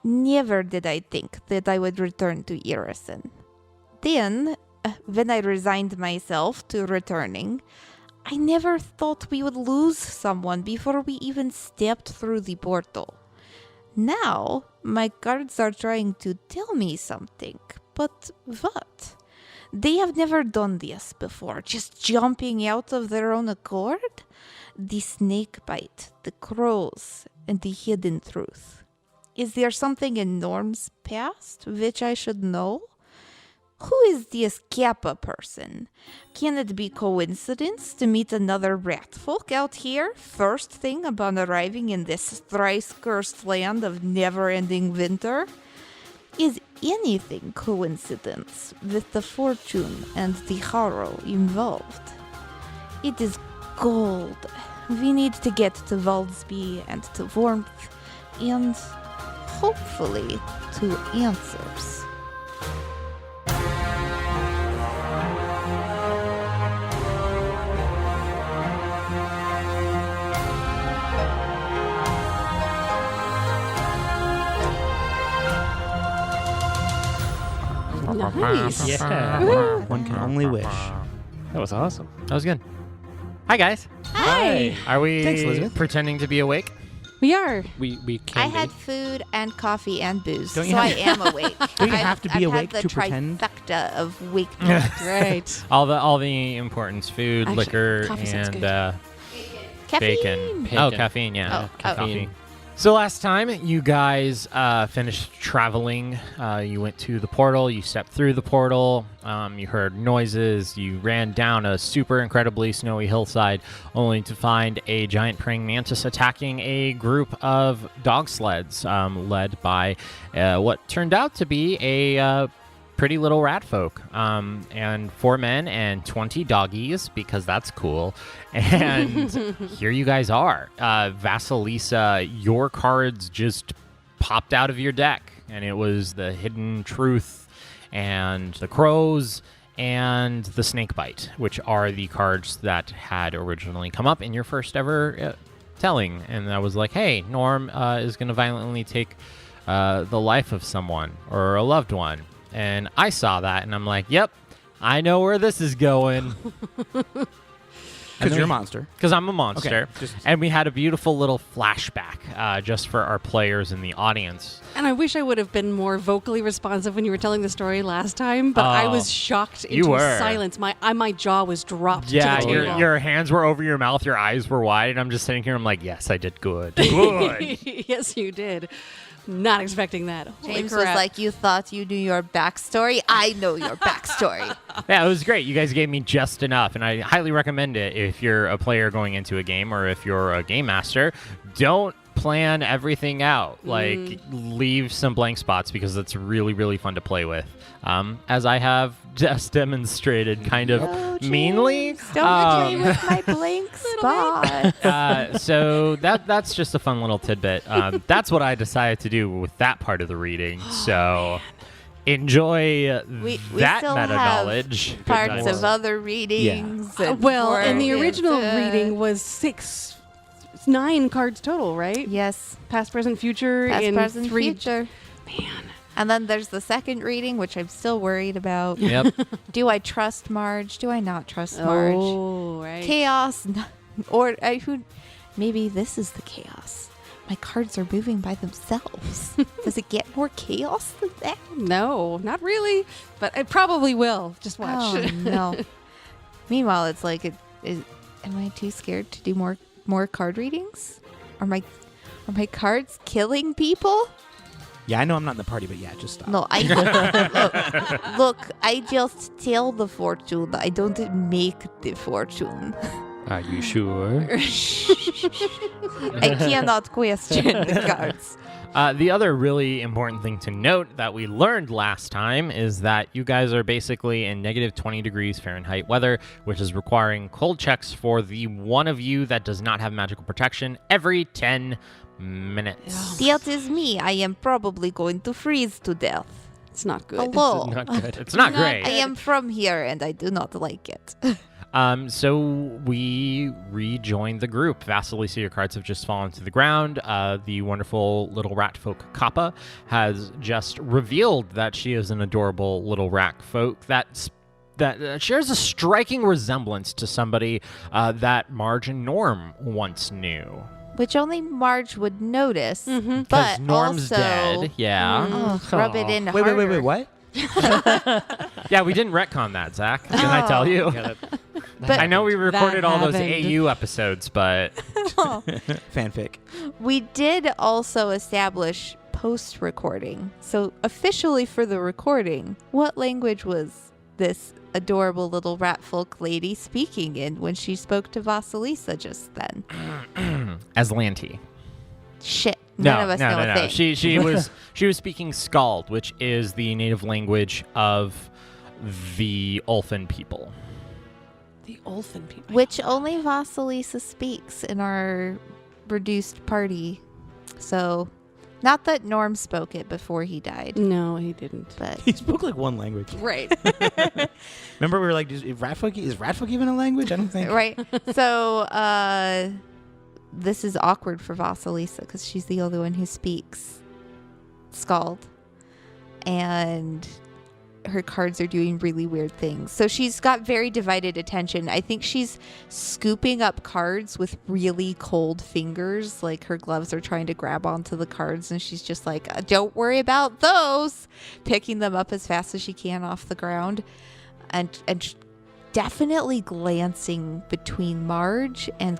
Never did I think that I would return to Irison. Then, when I resigned myself to returning, I never thought we would lose someone before we even stepped through the portal. Now, my guards are trying to tell me something, but what? They have never done this before, just jumping out of their own accord? The snake bite, the crows, and the hidden truth. Is there something in Norm's past which I should know? Who is this Kappa person? Can it be coincidence to meet another rat folk out here first thing upon arriving in this thrice-cursed land of never-ending winter? Is anything coincidence with the fortune and the horror involved? It is gold. We need to get to Waldsby and to warmth and hopefully to answers. Nice. Yeah. One can only wish. That was awesome. That was good. Hi, guys. Hi. Are we Thanks, Elizabeth. pretending to be awake? We are. We can I be. had food and coffee and booze, Don't you so have- I am awake. Don't you have to be I've awake had the to pretend? trifecta of wakeness. Right. All the importance: food, Actually, liquor, coffee sounds and good. Caffeine. bacon. Oh, caffeine. Yeah, Oh, caffeine. So last time you guys finished traveling, you went to the portal, you stepped through the portal, you heard noises, you ran down a super incredibly snowy hillside, only to find a giant praying mantis attacking a group of dog sleds led by what turned out to be a pretty little rat folk, and 4 men and 20 doggies, because that's cool. And here you guys are. Vasilisa, your cards just popped out of your deck, and it was the hidden truth and the crows and the snake bite, which are the cards that had originally come up in your first ever telling. And I was like, hey, Norm is going to violently take the life of someone or a loved one. And I saw that, and I'm like, yep, I know where this is going. Because you're a monster. Because I'm a monster. Okay, just- And we had a beautiful little flashback just for our players in the audience. And I wish I would have been more vocally responsive when you were telling the story last time, but I was shocked you into were. silence. My jaw was dropped Yeah, to the table. your hands were over your mouth, your eyes were wide, and I'm just sitting here, I'm like, yes, I did good. Good. Yes, you did. Not expecting that. Holy James was crap. like, you thought you knew your backstory? I know your backstory. Yeah, it was great. You guys gave me just enough, and I highly recommend it if you're a player going into a game or if you're a game master. Don't plan everything out. Like, leave some blank spots because it's really, really fun to play with. As I have just demonstrated kind of meanly. Don't agree with my blank spot. So that's just a fun little tidbit. That's what I decided to do with that part of the reading. So enjoy We that still meta have knowledge. Parts of other readings. and well, and the more- original it's, reading was 9 cards total, right? Yes. Past, present, future. Past, in present, 3. future. Man. And then there's the second reading, which I'm still worried about. Yep. Do I trust Marge? Do I not trust Marge? Oh, right. Chaos. Or maybe this is the chaos. My cards are moving by themselves. Does it get more chaos than that? No, not really, but it probably will. Just watch. Oh, no. Meanwhile, it's like, am I too scared to do more card readings? Are my cards killing people? Yeah, I know I'm not in the party, but yeah, just stop. No, look, I just tell the fortune. I don't make the fortune. Are you sure? I cannot question the cards. The other really important thing to note that we learned last time is that you guys are basically in negative 20 degrees Fahrenheit weather, which is requiring cold checks for the one of you that does not have magical protection every 10 minutes. That is me. I am probably going to freeze to death. It's not good. Hello. Not good. It's not great. I am from here and I do not like it. So we rejoined the group. Vasilisa, your cards have just fallen to the ground. The wonderful little rat folk Kappa has just revealed that she is an adorable little rat folk that shares a striking resemblance to somebody that Marge and Norm once knew. Which only Marge would notice, Mm-hmm. but Norm's also dead. Yeah. rub it in Wait, harder. what? Yeah, we didn't retcon that, Zach. Didn't I tell you? But I know we recorded all those happened. AU episodes, but Fanfic. We did also establish post-recording. So officially for the recording, what language was this adorable little rat folk lady speaking in when she spoke to Vasilisa just then? Aslanti. Shit. None of us know a thing. She was speaking Skald, which is the native language of the Ulfin people. The Ulfin people. Which only Vasilisa speaks in our reduced party. So, not that Norm spoke it before he died, No, he didn't. but He spoke like one language. Right. Remember, we were like, is Ratfolk even a language? I don't think. right. So, this is awkward for Vasilisa because she's the only one who speaks Skald, and her cards are doing really weird things. So she's got very divided attention. I think she's scooping up cards with really cold fingers, like her gloves are trying to grab onto the cards, and she's just like, don't worry about those, picking them up as fast as she can off the ground, and definitely glancing between Marge and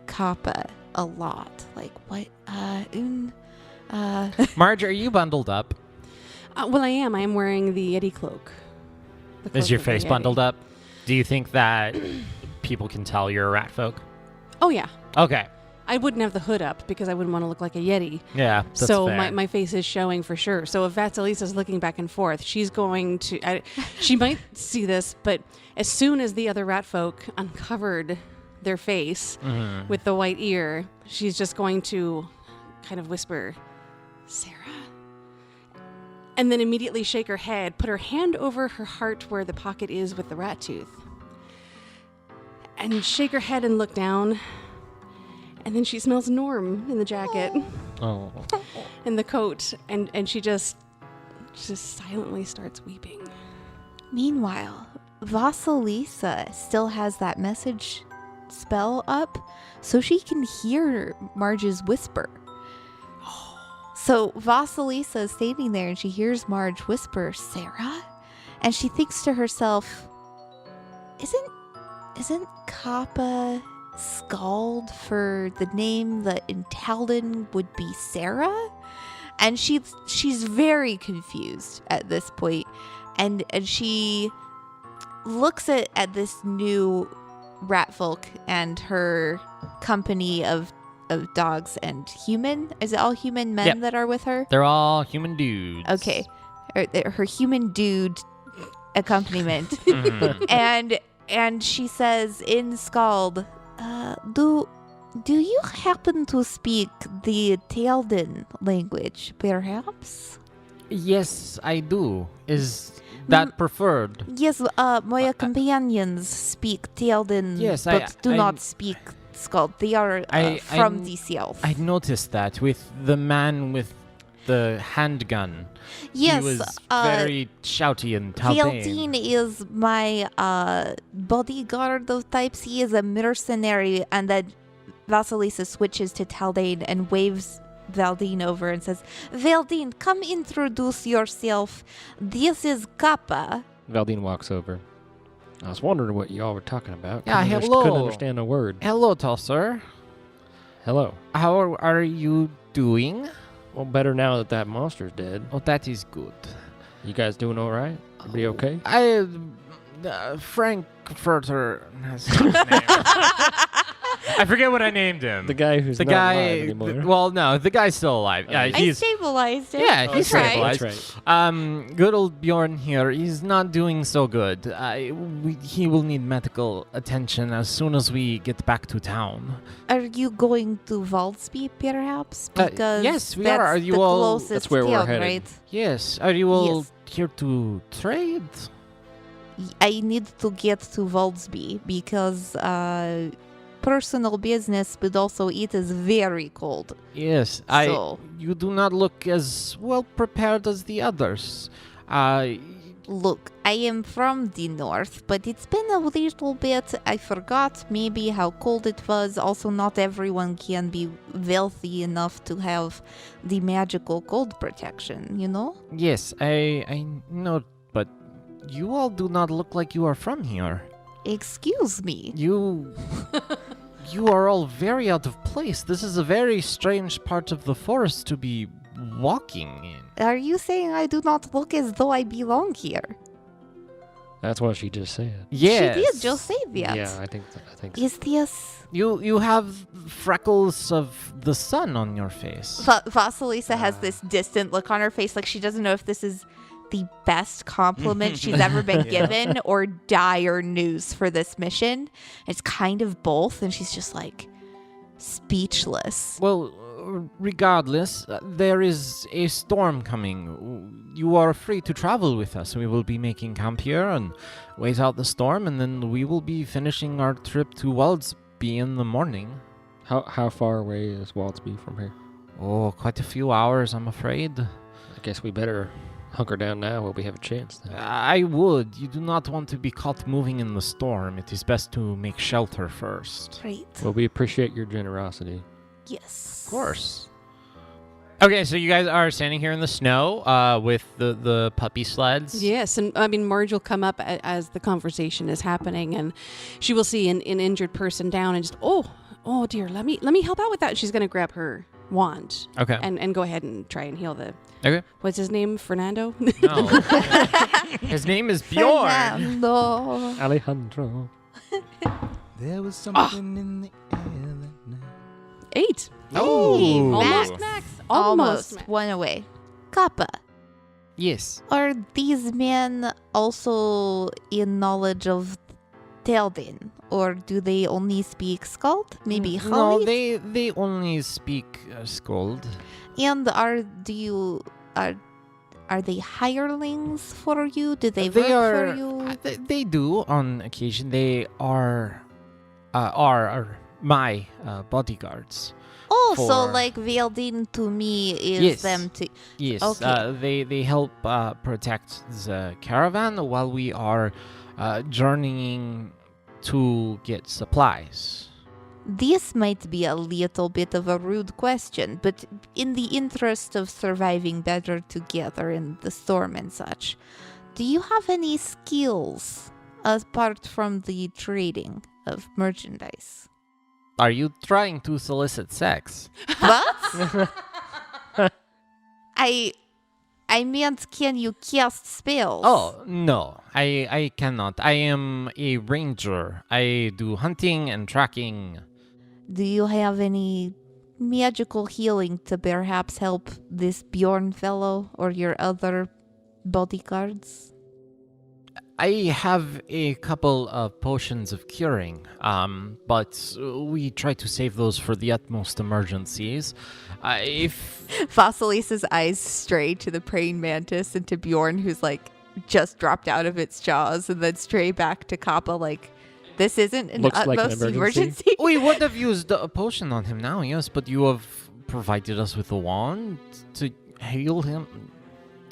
Kappa a lot. Like, what? Marge, are you bundled up? Well, I am. I am wearing the Yeti cloak. Is your face bundled up? Do you think that people can tell you're a rat folk? Oh, yeah. Okay. I wouldn't have the hood up because I wouldn't want to look like a Yeti. Yeah, that's So fair. my face is showing for sure. So if Vasilisa's looking back and forth, she's going to... she might see this, but as soon as the other rat folk uncovered their face with the white ear, she's just going to kind of whisper, Sarah? And then immediately shake her head, put her hand over her heart where the pocket is with the rat tooth, and shake her head and look down. And then she smells Norm in the jacket, Oh. in the coat, and she just silently starts weeping. Meanwhile, Vasilisa still has that message spell up so she can hear Marge's whisper. So Vasilisa is standing there and she hears Marge whisper, Sarah? And she thinks to herself, isn't Kappa Skald for the name that in Talden would be Sarah? And she's very confused at this point. And she looks at this new rat folk and her company of dogs and human. Is it all human men Yep. that are with her? They're all human dudes. Okay. Her human dude accompaniment. Mhm. And she says in Skald, do you happen to speak the Talden language, perhaps? Yes, I do. Is that preferred? Yes, my companions speak Talden, Yes, but do I- not speak Skald. They are from the south. I noticed that with the man with the handgun. Yes, He was very shouty and Taldane. Valdine is my bodyguard of types. He is a mercenary, and then Vasilisa switches to Taldane and waves Valdine over and says, Valdine, come introduce yourself. This is Kappa. Valdine walks over. I was wondering what y'all were talking about. Yeah, Couldn't hello. Couldn't understand a word. Hello, tall sir. Hello. How are you doing? Well, better now that that monster's dead. Oh, that is good. You guys doing all right? Everybody okay? Frankfurter. That's his name. I forget what I named him. The guy who's the not guy. alive anymore. Well, no, the guy's still alive. Yeah, I I he's stabilized it. yeah, Oh, he's tried. stabilized. That's right. Good old Bjorn here. He's not doing so good. He will need medical attention as soon as we get back to town. Are you going to Waldsby, perhaps? Because yes, we that's are. Are you the all- closest That's where we're town, headed. right? Yes. Are you all Yes. here to trade? I need to get to Waldsby because personal business, but also it is very cold. Yes, So- You do not look as well prepared as the others. Look, I am from the north, but it's been a little bit. I forgot maybe how cold it was. Also, not everyone can be wealthy enough to have the magical cold protection, you know? Yes, I know, but you all do not look like you are from here. Excuse me. You are all very out of place. This is a very strange part of the forest to be walking in. Are you saying I do not look as though I belong here? That's what she just said. Yes. She did just say that. Yeah, I think so. Is this... You have freckles of the sun on your face. Vasilisa has this distant look on her face, like she doesn't know if this is the best compliment she's ever been given or dire news for this mission. It's kind of both, and she's just like speechless. Well, regardless, there is a storm coming. You are free to travel with us. We will be making camp here and wait out the storm, and then we will be finishing our trip to Waldsby in the morning. How far away is Waldsby from here? Oh, quite a few hours, I'm afraid. I guess we better hunker down now while we have a chance. Then. I would. You do not want to be caught moving in the storm. It is best to make shelter first. Right. Well, we appreciate your generosity. Yes. Of course. Okay, so you guys are standing here in the snow with the puppy sleds. Yes, and I mean Marge will come up as the conversation is happening, and she will see an injured person down, and just oh dear, let me help out with that. She's gonna grab her wand. Okay. And go ahead and try and heal the. Okay. What's his name? Fernando. No. His name is Bjorn. Fernando. Alejandro. There was something in the air that night. 8. Oh. Almost max. Almost max. One away. Kappa. Yes. Are these men also in knowledge of Teldin? Or do they only speak Skald? Maybe No, Khalid? they only speak Scold. And are they hirelings for you? Do they work for you? They do on occasion. They are my bodyguards. Oh, so for- like Veldin to me is Yes. them to... Yes. Okay. They help protect the caravan while we are journeying to get supplies. This might be a little bit of a rude question, but in the interest of surviving better together in the storm and such, do you have any skills apart from the trading of merchandise? Are you trying to solicit sex? What? I meant, can you cast spells? Oh, no. I cannot. I am a ranger. I do hunting and tracking. Do you have any magical healing to perhaps help this Bjorn fellow or your other bodyguards? I have a couple of potions of curing, but we try to save those for the utmost emergencies. If Vassilisa's eyes stray to the praying mantis and to Bjorn, who's like just dropped out of its jaws, and then stray back to Kappa, like, this isn't an Looks like an utmost emergency. we would have used a potion on him now, yes, but you have provided us with a wand to heal him.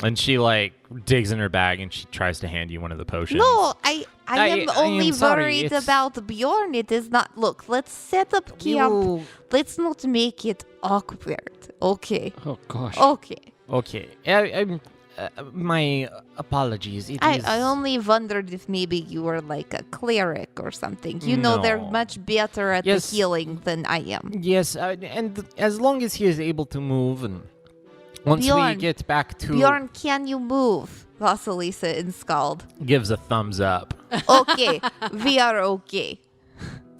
And she like digs in her bag and she tries to hand you one of the potions. No, I am I only am sorry, worried it's- about Bjorn. It is not. Look, let's set up camp. You- Let's not make it awkward. Okay. Oh gosh. Okay. Okay. My apologies. I only wondered if maybe you were like a cleric or something. You know, they're No. much better at Yes. the healing than I am. Yes, and as long as he is able to move, and once we Bjorn. get back to Bjorn, can you move? Vasilisa and Skald. gives a thumbs up. Okay, we are okay.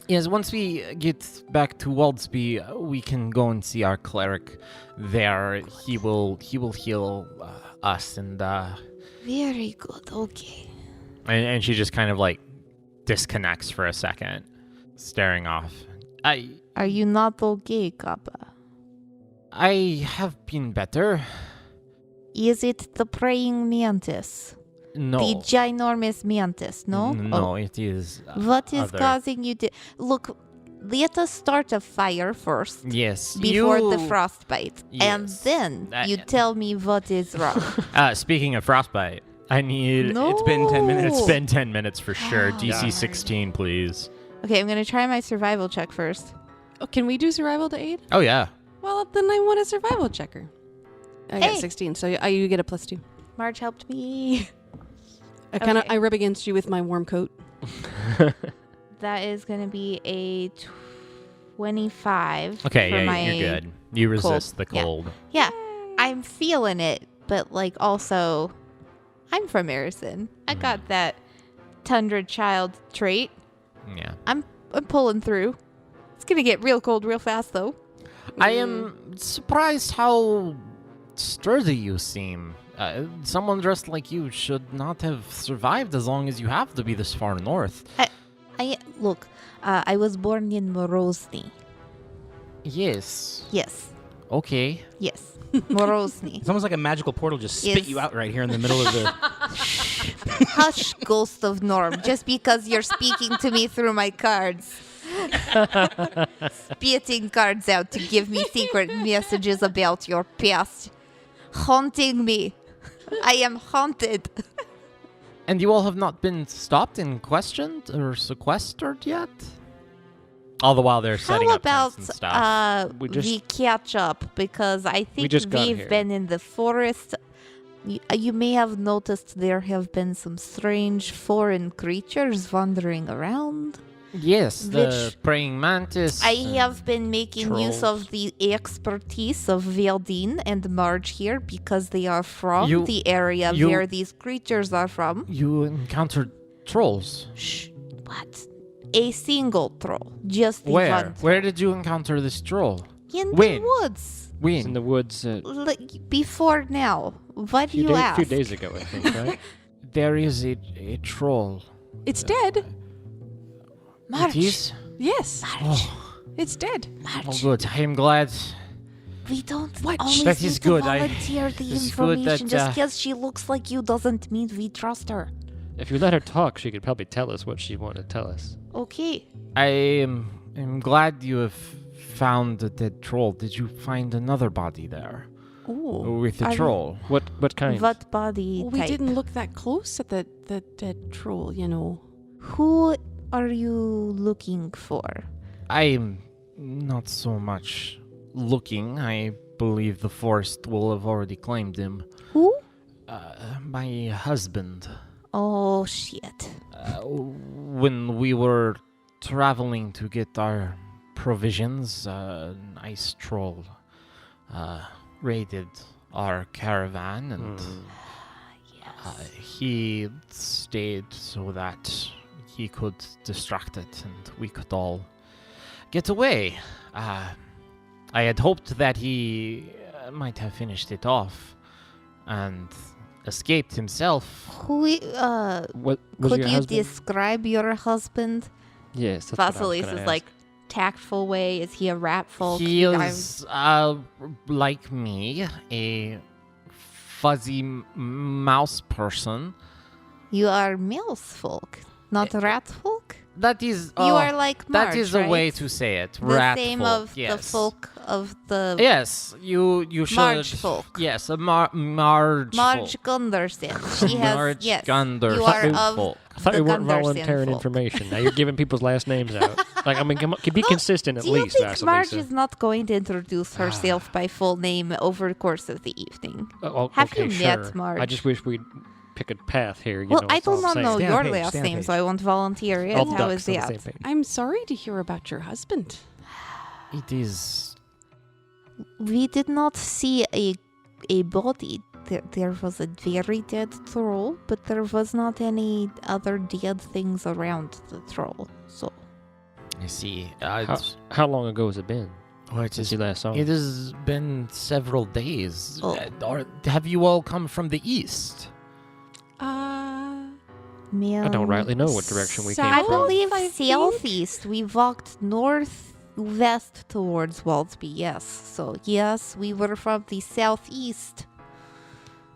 Yes, once we get back to Waldsby, we can go and see our cleric there. He will heal us, and Very good. Okay. and she just kind of like disconnects for a second, staring off. Are you not okay, Kappa? I have been better. Is it the praying mantis? No. The ginormous mantis, no? No, Oh. it is. What is other. causing you to... Look, let us start a fire first. Yes. Before the you- frostbite. And Yes. then you tell me what is wrong. Speaking of frostbite, I need. No. It's been 10 minutes. It's been 10 minutes for sure. Oh, DC darn. 16, please. Okay, I'm going to try my survival check first. Oh, can we do survival to aid? Oh, yeah. Well, then I want a survival checker. I got Hey. 16, so you get a +2. Marge helped me. I Okay. rub against you with my warm coat. That is going to be a 25. Okay, for yeah, my you're good. You resist the Yeah. cold. Yeah, I'm feeling it, but like also, I'm from Harrison. I got that tundra child trait. Yeah. I'm pulling through. It's gonna get real cold real fast though. I am surprised how sturdy you seem. Someone dressed like you should not have survived as long as you have to be this far north. I look. I was born in Morozny. Yes. Yes, Okay. yes, Morozny. It's almost like a magical portal just spit Yes. you out right here in the middle of the. Hush, ghost of Norm. Just because you're speaking to me through my cards. Spitting cards out to give me secret messages about your past. Haunting me. I am haunted. And you all have not been stopped and questioned or sequestered yet? All the while they're setting How up tents and stuff. about We we just- catch up? Because I think just got we've here. been in the forest. You may have noticed there have been some strange foreign creatures wandering around. Yes, the which- praying mantis. I and- have been making use trolls. of the expertise of Veldine and Marge here because they are from You- the area you- where these creatures are from. You encountered trolls. Shh, what? A single troll. Just the Where? one. Where did you encounter this troll? In When? the woods. It's in When? the woods Like, before now. Why do you a ask? few days ago, I think, right? There is a troll. It's dead. Marge. It is? Yes, Marge. it's dead. Oh, Marge. good. I am glad. We don't What? always That need is to good. I- volunteer the it's good information. that, Just because she looks like you doesn't mean we trust her. If you let her talk, she could probably tell us what she wanted to tell us. Okay. I am glad you have found the dead troll. Did you find another body there Ooh. with the I- troll? What kind? What body Well, we type? didn't look that close at the dead troll, you know. Who are you looking for? I'm not so much looking. I believe the forest will have already claimed him. Who? My husband. Oh, shit. When we were traveling to get our provisions, an ice troll raided our caravan, and he stayed so that he could distract it and we could all get away. I had hoped that he might have finished it off and escaped himself. Who, What was could your you husband? describe your husband? Yes, that's what I was Vasilis gonna is ask. like tactful way. Is he a rat folk? He I'm- is, like me, a fuzzy mouse person. You are mouse folk, not rat folk? That is... You are like Marge, that is a way right? to say it. The Rat same folk, of yes. the folk of the Yes, you should... Marge folk. Yes, a Marge Marge folk. Gunderson. She has, Marge yes. Gunderson You are folk. of I thought the we weren't Gunderson volunteering folk. information. Now you're giving people's last names out. Like, I mean, be consistent at Do you least, think Marge Vasilisa. is not going to introduce herself by full name over the course of the evening? Oh, Have okay, you sure. met Marge? I just wish we'd pick a path here. You Well, know, I that's all do I'm not saying. know Stay on your page, last stay on name, page. so I won't volunteer it. All How ducks is on the that? same page. I'm sorry to hear about your husband. It is... We did not see a body. There was a very dead troll, but there was not any other dead things around the troll. So I see. How long ago has it been It since is you last saw It him? has been several days. Oh. Have you all come from the east? man, I don't rightly know what direction we came I South, from. believe I think. southeast. We walked northwest towards Waldsby. Yes, so yes, we were from the southeast.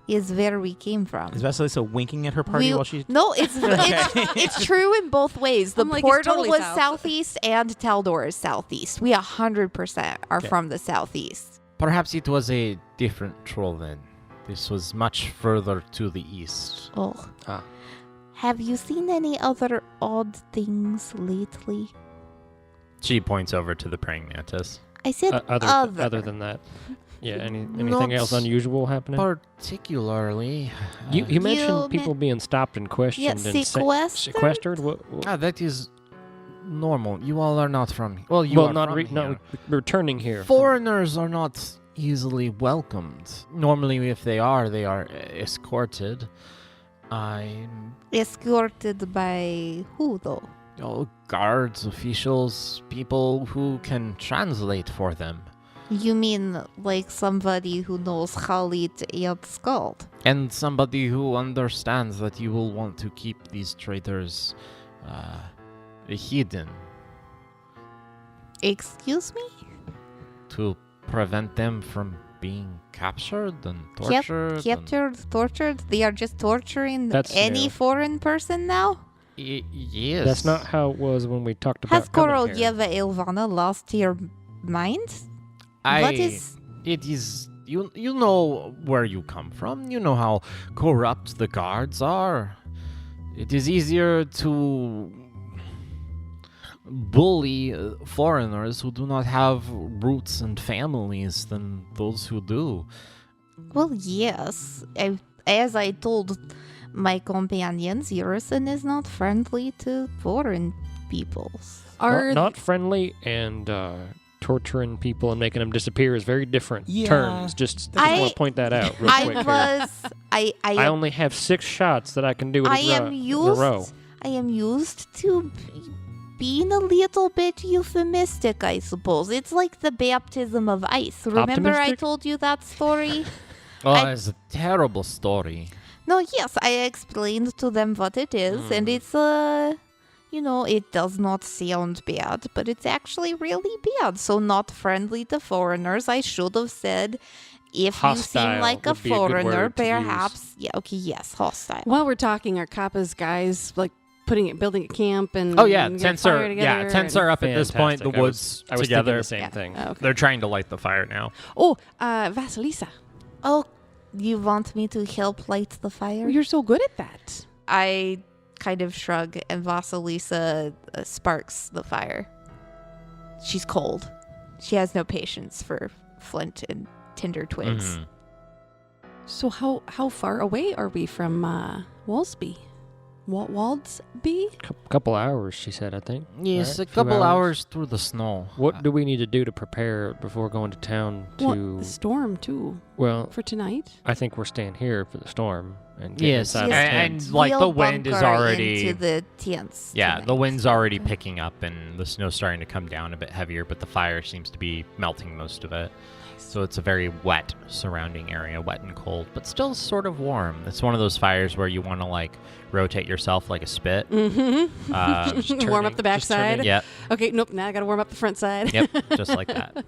is where we came from. Is Vasilisa winking at her party while she? No, it's true in both ways. The I'm like, it's portal totally was south. southeast and Taldor is southeast. We 100% are Okay. from the southeast. Perhaps it was a different troll then. This was much further to the east. Oh. Ah. Have you seen any other odd things lately? She points over to the praying mantis. I said Other than that. Yeah, anything Not else unusual happening? Particularly. You mentioned You people being stopped and questioned Yeah, and sequestered? sequestered? What? That is normal. You all are not from. Well, you Well, are not from here. not returning here. Foreigners are not easily welcomed. Normally, if they are escorted. Escorted by who, though? Guards, officials, people who can translate for them. You mean like somebody who knows Khalid and Skald? And somebody who understands that you will want to keep these traitors hidden Excuse me? to prevent them from being captured and tortured. Captured, tortured? They are just torturing That's any new. foreign person now? Yes. That's not how it was when we talked about Has coming here. Korolyeva Ilvana lost your mind? I, What is... It is. You know where you come from. You know how corrupt the guards are. It is easier to bully foreigners who do not have roots and families than those who do. Well, yes. As I told my companions, Urison is not friendly to foreign peoples. Not friendly and torturing people and making them disappear is very different Yeah. terms. Just want to point that out real quick here. I only have 6 shots that I can do in a row. I am used to being a little bit euphemistic, I suppose. It's like the baptism of ice. Remember I Optimistic? told you that story? Oh, it's a terrible story. No, yes, I explained to them what it is, and it's, it does not sound bad, but it's actually really bad. So not friendly to foreigners. I should have said, if you seem Hostile like a would be a good foreigner, word to use. perhaps, hostile. While we're talking, are Kappa's guys like building a camp and Oh yeah, getting tents fire are together tents and- are up at this point. The Fantastic. woods I was together. thinking the same Yeah. thing. Oh, okay. They're trying to light the fire now. Oh, Vasilisa, Oh, you want me to help light the fire? you're so good at that. I kind of shrug, and Vasilisa sparks the fire. She's cold. She has no patience for flint and tinder twigs. Mhm. So how far away are we from Waldsby? Waldsby? Couple hours, she said, I think. Yes, Right? a Few couple hours through the snow. What do we need to do to prepare before going to town to... Well, the storm too Well, for tonight. I think we're staying here for the storm and getting Yes, inside Yes. the and tent. like the We'll wind is bunker already. into the tents. Yeah, tonight. the wind's already picking up and the snow's starting to come down a bit heavier, but the fire seems to be melting most of it. So it's a very wet surrounding area, wet and cold, but still sort of warm. It's one of those fires where you want to rotate yourself like a spit. Mm-hmm. Warm up the just turning. backside. Yep, Okay, nope. Now I got to warm up the front side. yep, just like that.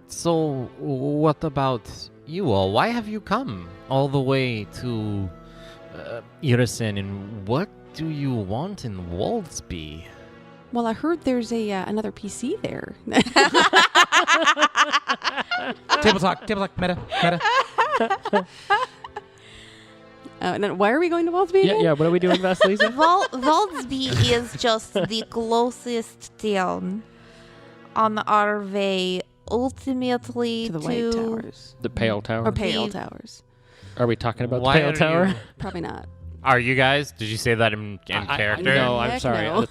So what about you all? Why have you come all the way to Irison, and what do you want in Waldsby? Well, I heard there's another PC there. Table talk, meta. Now, why are we going to Waldsby Yeah, again? yeah. What are we doing, Vasilisa? Waldsby is just the closest town on our way ultimately To the White Towers. The Pale Tower. Or Pale The- Towers. Are we talking about Why the are Pale Tower? you- Probably not. Are you guys? Did you say that in character? No, I'm Heck sorry. no.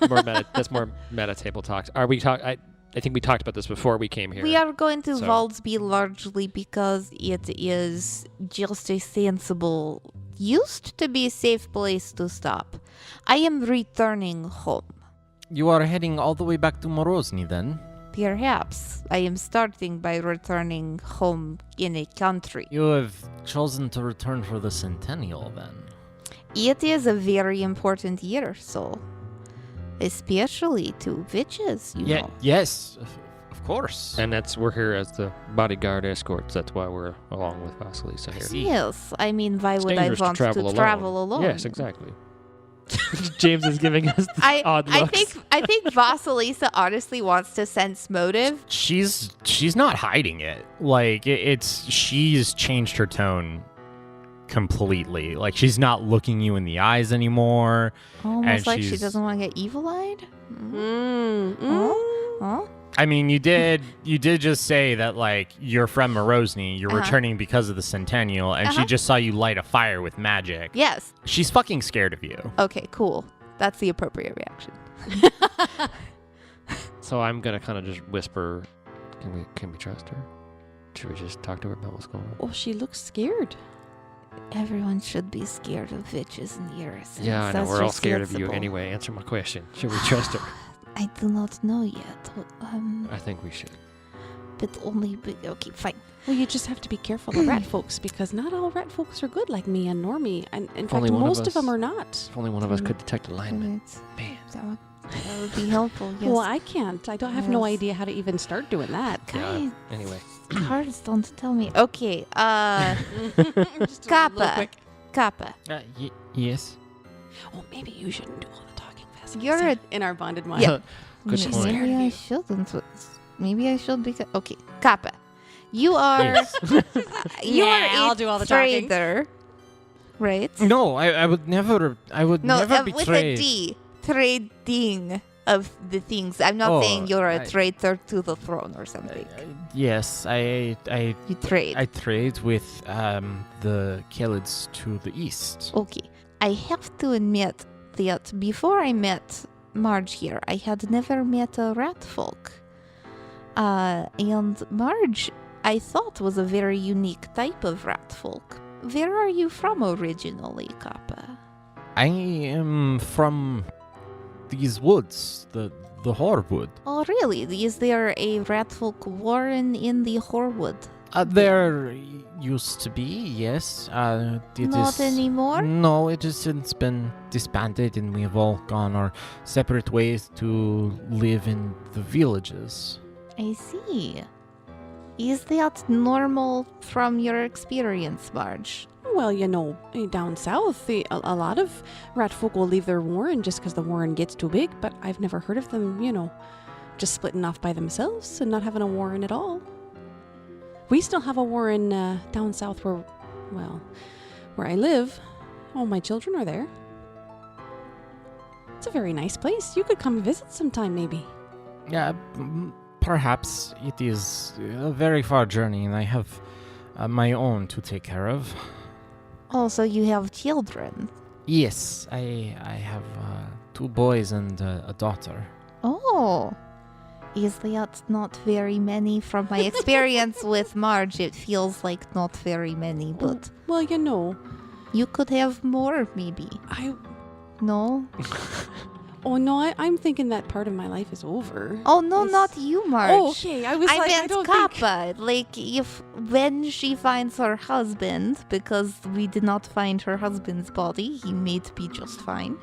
That's more meta table talks. Are we talk? I think we talked about this before we came here. We are going to So- Waldsby largely because it is just a sensible, used to be a safe place to stop. I am returning home. You are heading all the way back to Morozny then? Perhaps I am starting by returning home in a country. You have chosen to return for the centennial then? It is a very important year, so especially to witches, you know. Yes, of course. And we're here as the bodyguard escorts. That's why we're along with Vasilisa here. Yes, I mean, why would I want to travel alone? Yes, exactly. James is giving us odd looks. I think Vasilisa honestly wants to sense motive. She's not hiding it. Like she's changed her tone completely. Like she's not looking you in the eyes anymore. Almost like she doesn't want to get evil-eyed. Huh? I mean, you did just say that, like, you're from Morozny, you're returning because of the Centennial, and she just saw you light a fire with magic. Yes. She's fucking scared of you. Okay, cool. That's the appropriate reaction. So I'm going to kind of just whisper, can we trust her? Should we just talk to her about what's going on? Oh, she looks scared. Everyone should be scared of witches and Irisons. Yeah, I know. We're all scared of you anyway. Answer my question. Should we trust her? I do not know yet. I think we should. But only... Okay, fine. Well, you just have to be careful of rat folks, because not all rat folks are good like me and Normie. And in fact, most of them are not. If only one of us could detect alignment. Man. That would be helpful, yes. Well, I can't. I don't have no idea how to even start doing that. Guys, anyway. Cards don't tell me. Okay, Kappa. Kappa. Yes? Oh, maybe you shouldn't do all the talking fast. You're in our bonded mind. Yeah. Good point. Maybe I shouldn't. Maybe I should because... Okay, Kappa. You are... you are I'll do all the talking. trader, right? No, I would never... never betray... with a D. Trading of the things. I'm not saying you're a traitor to the throne or something. Yes, you trade. I trade with the Khelids to the east. Okay. I have to admit that before I met Marge here, I had never met a rat folk. And Marge, I thought, was a very unique type of rat folk. Where are you from originally, Kappa? I am from these woods, the Horwood. Oh, really? Is there a rat folk warren in the Horwood? There used to be, yes. Not anymore? No, it has since been disbanded, and we have all gone our separate ways to live in the villages. I see. Is that normal from your experience, Marge? Well, down south, a lot of rat folk will leave their warren just because the warren gets too big, but I've never heard of them, just splitting off by themselves and not having a warren at all. We still have a warren down south where I live. All my children are there. It's a very nice place. You could come visit sometime, maybe. Yeah, perhaps. It is a very far journey, and I have my own to take care of. Oh, so you have children? Yes, I have 2 boys and a daughter. Oh, is that not very many? From my experience with Marge, it feels like not very many, but... Well, you could have more, maybe. No? Oh, no, I'm thinking that part of my life is over. Oh, no, not you, Marge. Oh, okay. I meant Kappa. Like, when she finds her husband, because we did not find her husband's body, he may be just fine.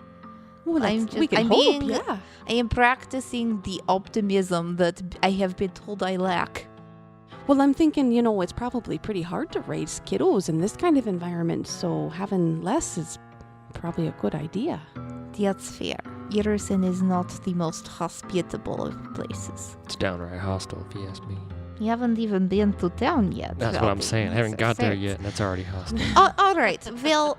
Well, we can hope, yeah. I am practicing the optimism that I have been told I lack. Well, I'm thinking, it's probably pretty hard to raise kiddos in this kind of environment, so having less is probably a good idea. That's fair. Irison is not the most hospitable of places. It's downright hostile, if you ask me. You haven't even been to town yet. That's what I'm saying. I haven't got there yet, and it's already hostile. All right. Well,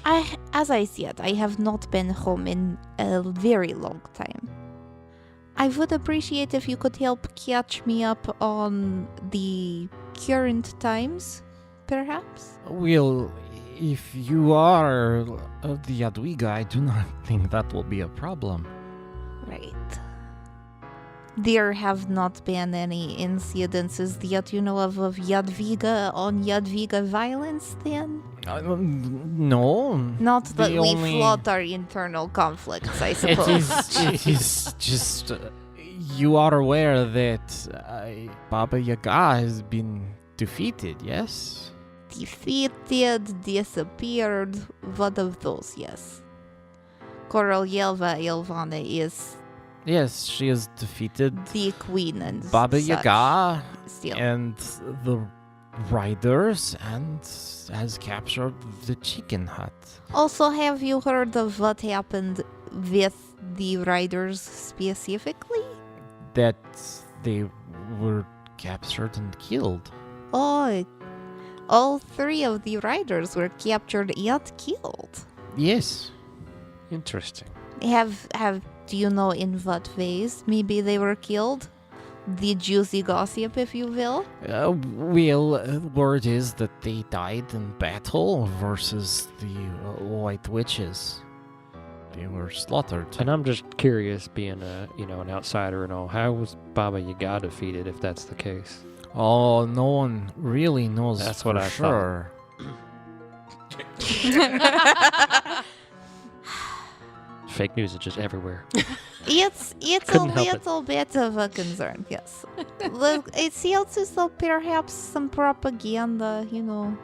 as I said, I have not been home in a very long time. I would appreciate if you could help catch me up on the current times, perhaps? Well, if you are of the Jadwiga, I do not think that will be a problem. Right. There have not been any incidences that you know of Jadwiga on Jadwiga violence, then? No. Not that we float our internal conflicts, I suppose. It is just... you are aware that Baba Yaga has been defeated, yes? Defeated, disappeared, one of those, yes. Korolyeva Ilvana is Yes, she has defeated the queen and Baba such. Yaga Still. and the riders and has captured the chicken hut. Also, have you heard of what happened with the riders specifically? That they were captured and killed. Oh, all 3 of the riders were captured and killed. Yes. Interesting. Do you know in what ways maybe they were killed? The juicy gossip, if you will. Word is that they died in battle versus the White Witches. They were slaughtered. And I'm just curious, being an outsider and all, how was Baba Yaga defeated if that's the case? Oh, no one really knows. That's what I sure. Fake news is just everywhere. It's Couldn't a help it. little bit of a concern, yes. Look, it feels as though perhaps some propaganda, Do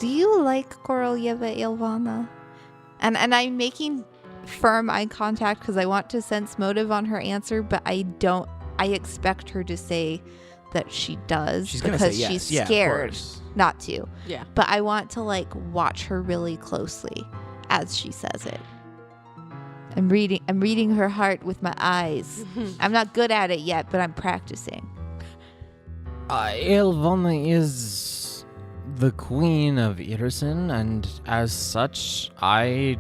you like Korolyeva Ilvana? And I'm making firm eye contact because I want to sense motive on her answer, but I expect her to say that she does. She's gonna because say yes. she's Yeah, of scared course. not to. Yeah. But I want to watch her really closely as she says it. I'm reading her heart with my eyes. I'm not good at it yet, but I'm practicing. Ilvana is the queen of Irison, and as such, I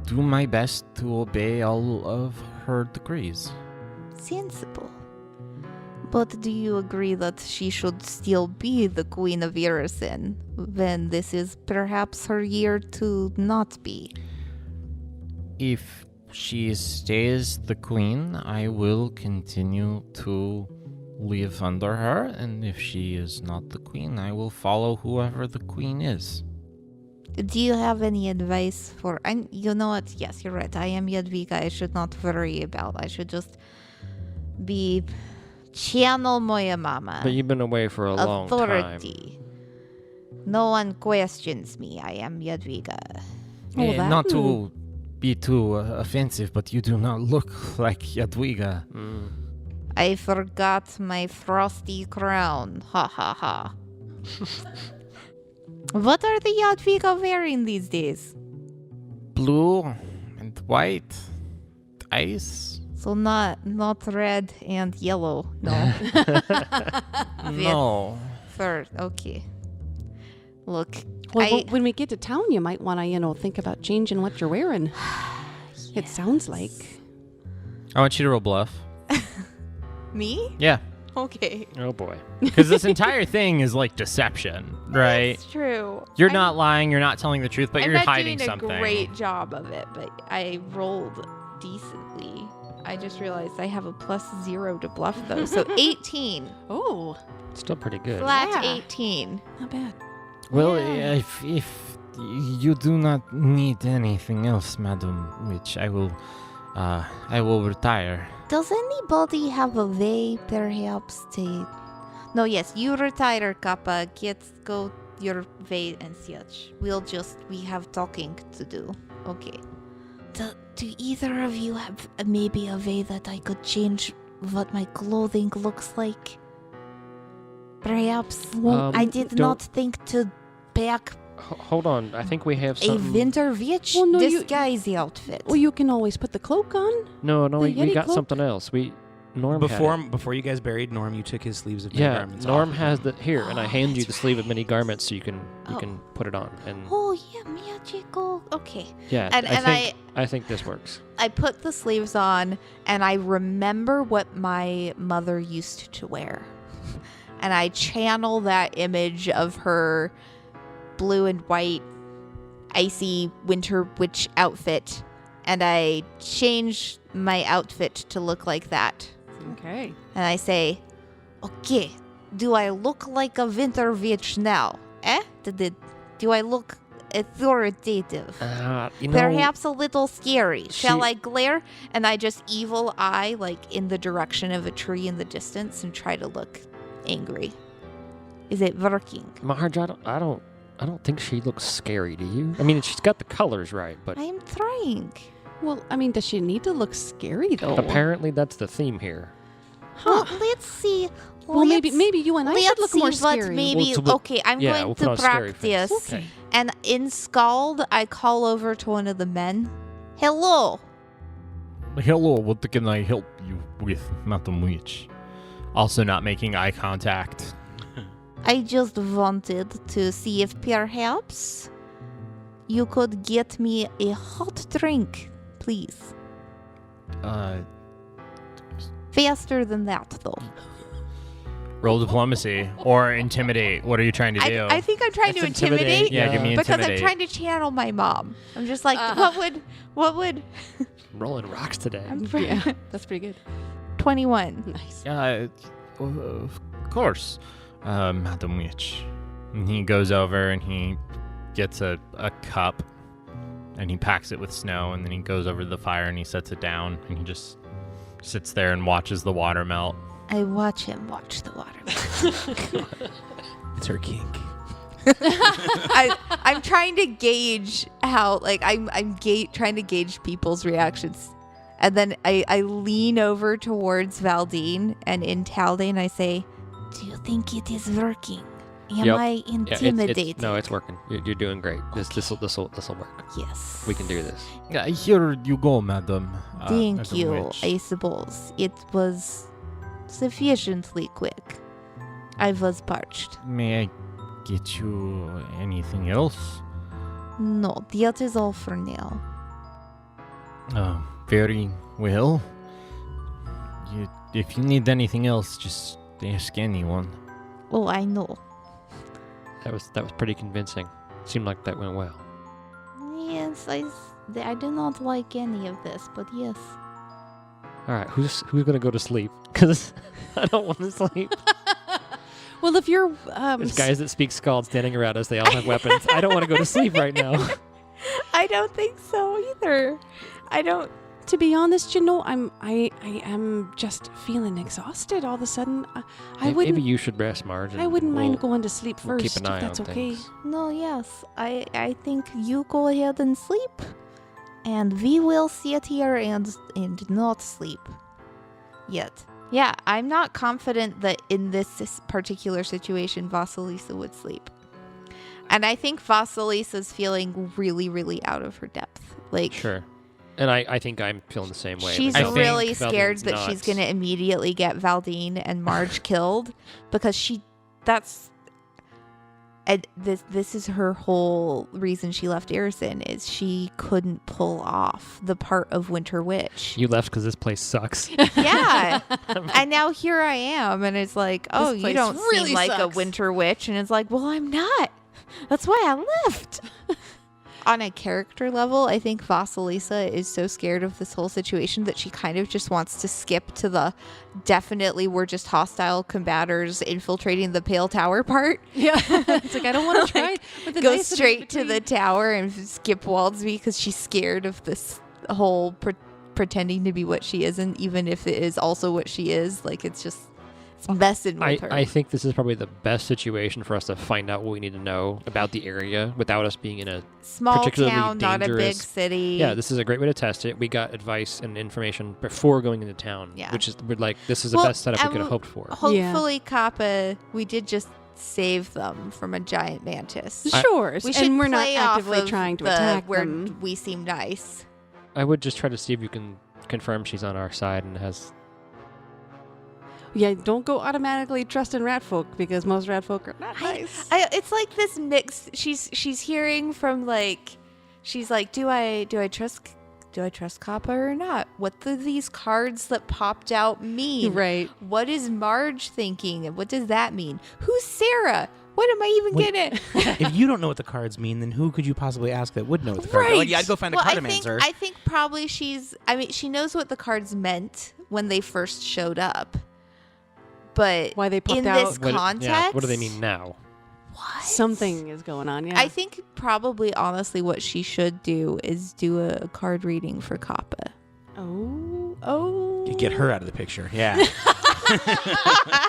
do my best to obey all of her decrees. Sensible. But do you agree that she should still be the queen of Irison when this is perhaps her year to not be? If she stays the queen, I will continue to live under her, and if she is not the queen, I will follow whoever the queen is. Do you have any advice for... And you know what? Yes, you're right. I am Jadwiga. I should not worry about. I should just be... Channel moja mama. But you've been away for a long time. Authority. No one questions me. I am Jadwiga. Not to be too offensive, but you do not look like Jadwiga. I forgot my frosty crown. Ha ha ha. What are the Jadwiga wearing these days? Blue and white. Ice. So not red and yellow. No. No. Third. Okay. Look. Well, when we get to town, you might want to, think about changing what you're wearing. It sounds like. I want you to roll bluff. Me? Yeah. Okay. Oh boy. Because this entire thing is like deception, right? It's true. You're not lying, you're not telling the truth, but I'm you're not hiding doing something. a great job of it, but I rolled decently. I just realized I have a +0 to bluff though, so 18. Oh, Still pretty good. Flat Yeah. 18. not bad. Well, if you do not need anything else, Madam Witch, I will retire. Does anybody have a way, perhaps, to... No, yes, you retire, Kappa. Go your way and such. We have talking to do. Okay. Do either of you have maybe a way that I could change what my clothing looks like? Perhaps. I did not think to pack Hold on. I think we have a something. winter witch Well, no, disguise outfit. Well, you can always put the cloak on. No, the we Yeti got cloak? something else. Norm had it. Before you guys buried Norm, you took his sleeves of many Yeah, garments Norm off. has the here, and I hand you the that's sleeve of right. many garments so you can Oh. put it on. And Oh, yeah, magical. Okay. yeah, And I think this works. I put the sleeves on, and I remember what my mother used to wear. And I channel that image of her blue and white, icy winter witch outfit, and I change my outfit to look like that. Okay. And I say, okay, do I look like a winter witch now? Do I look authoritative? Perhaps a little scary. Shall I glare? And I just evil eye in the direction of a tree in the distance and try to look angry. Is it working? Marge, I don't think she looks scary. Do you? I mean, she's got the colors right, but I am trying. Well, I mean, does she need to look scary though? Apparently, that's the theme here. Well, let's see. Well, maybe you and I should look more scary. scary. Maybe okay. I'm going to practice. Okay. And in Scald, I call over to one of the men. Hello. Hello, what can I help you with, Madam Witch? Also not making eye contact. I just wanted to see if perhaps you could get me a hot drink, please. Faster than that, though. Roll diplomacy or intimidate. What are you trying to do? I think I'm trying to intimidate. Yeah, give me because intimidate. I'm trying to channel my mom. I'm just like, what would? Rolling rocks today. Yeah, that's pretty good. 21. Nice. Of course, Madam Witch. And he goes over and he gets a cup and he packs it with snow, and then he goes over to the fire and he sets it down and he just sits there and watches the water melt. I watch him watch the water. It's her kink. I'm trying to gauge how, like, I'm trying to gauge people's reactions. And then I lean over towards Valdine, and in Taldane I say, do you think it is working? Am I intimidated? No, it's working. You're doing great. This will work. Yes. We can do this. Here you go, Madam. Thank Madam you, Witch. I suppose. It was sufficiently quick. I was parched. May I get you anything else? No, that is all for now. Very well. If you need anything else, just ask anyone. Oh, I know. That was pretty convincing. Seemed like that went well. Yes, I do not like any of this, but yes. All right, who's gonna go to sleep? Because I don't want to sleep. Well, if you're There's guys that speak Scald standing around us. They all have weapons. I don't want to go to sleep right now. I don't think so either. I don't. To be honest, I am just feeling exhausted all of a sudden. Maybe you should rest, Marge. I wouldn't mind going to sleep we'll first, keep an eye if that's on okay. things. No, yes. I think you go ahead and sleep, and we will sit here and not sleep yet. Yeah, I'm not confident that in this particular situation, Vasilisa would sleep. And I think Vasilisa's feeling really, really out of her depth. Like, Sure. And I think I'm feeling the same way. she's I think really scared Valdine's that nuts. she's going to immediately get Valdine and Marge killed because this is her whole reason she left Irison is she couldn't pull off the part of Winter Witch. You left because this place sucks. Yeah. And now here I am, and it's like, oh, you place don't really seem like a sucks. Winter Witch. And it's like, well, I'm not. That's why I left. On a character level, I think Vasilisa is so scared of this whole situation that she kind of just wants to skip to the definitely we're just hostile combaters infiltrating the Pale Tower part. Yeah, it's like I don't want to try. With the Go nice straight to between. the tower and skip Waldsby because she's scared of this whole pretending to be what she isn't, even if it is also what she is. Like, it's just it's messing with her. I think this is probably the best situation for us to find out what we need to know about the area without us being in a Small particularly town, not a big dangerous- city. Yeah, this is a great way to test it. We got advice and information before going into town, Yeah. which is we're like this is the Well, best setup we and could have hoped for. Hopefully, Kappa, we did just save them from a giant mantis. Sure, We should and we're not play off actively of trying to the attack where them. we seem nice. I would just try to see if you can confirm she's on our side and has. Yeah, don't go automatically trusting rat folk because most rat folk are not nice. It's like this mix. She's hearing from she's like, do I trust Kappa or not? What do these cards that popped out mean? Right. What is Marge thinking? And what does that mean? Who's Sarah? What am I even Wait. getting? If you don't know what the cards mean, then who could you possibly ask that would know what the cards mean? Like, yeah, I'd go find a cartomancer. I think probably she knows what the cards meant when they first showed up. But Why they popped in out. this context, What do they mean now? What? Something is going on, yeah. I think probably honestly what she should do is do a card reading for Kappa. Oh. You get her out of the picture. Yeah.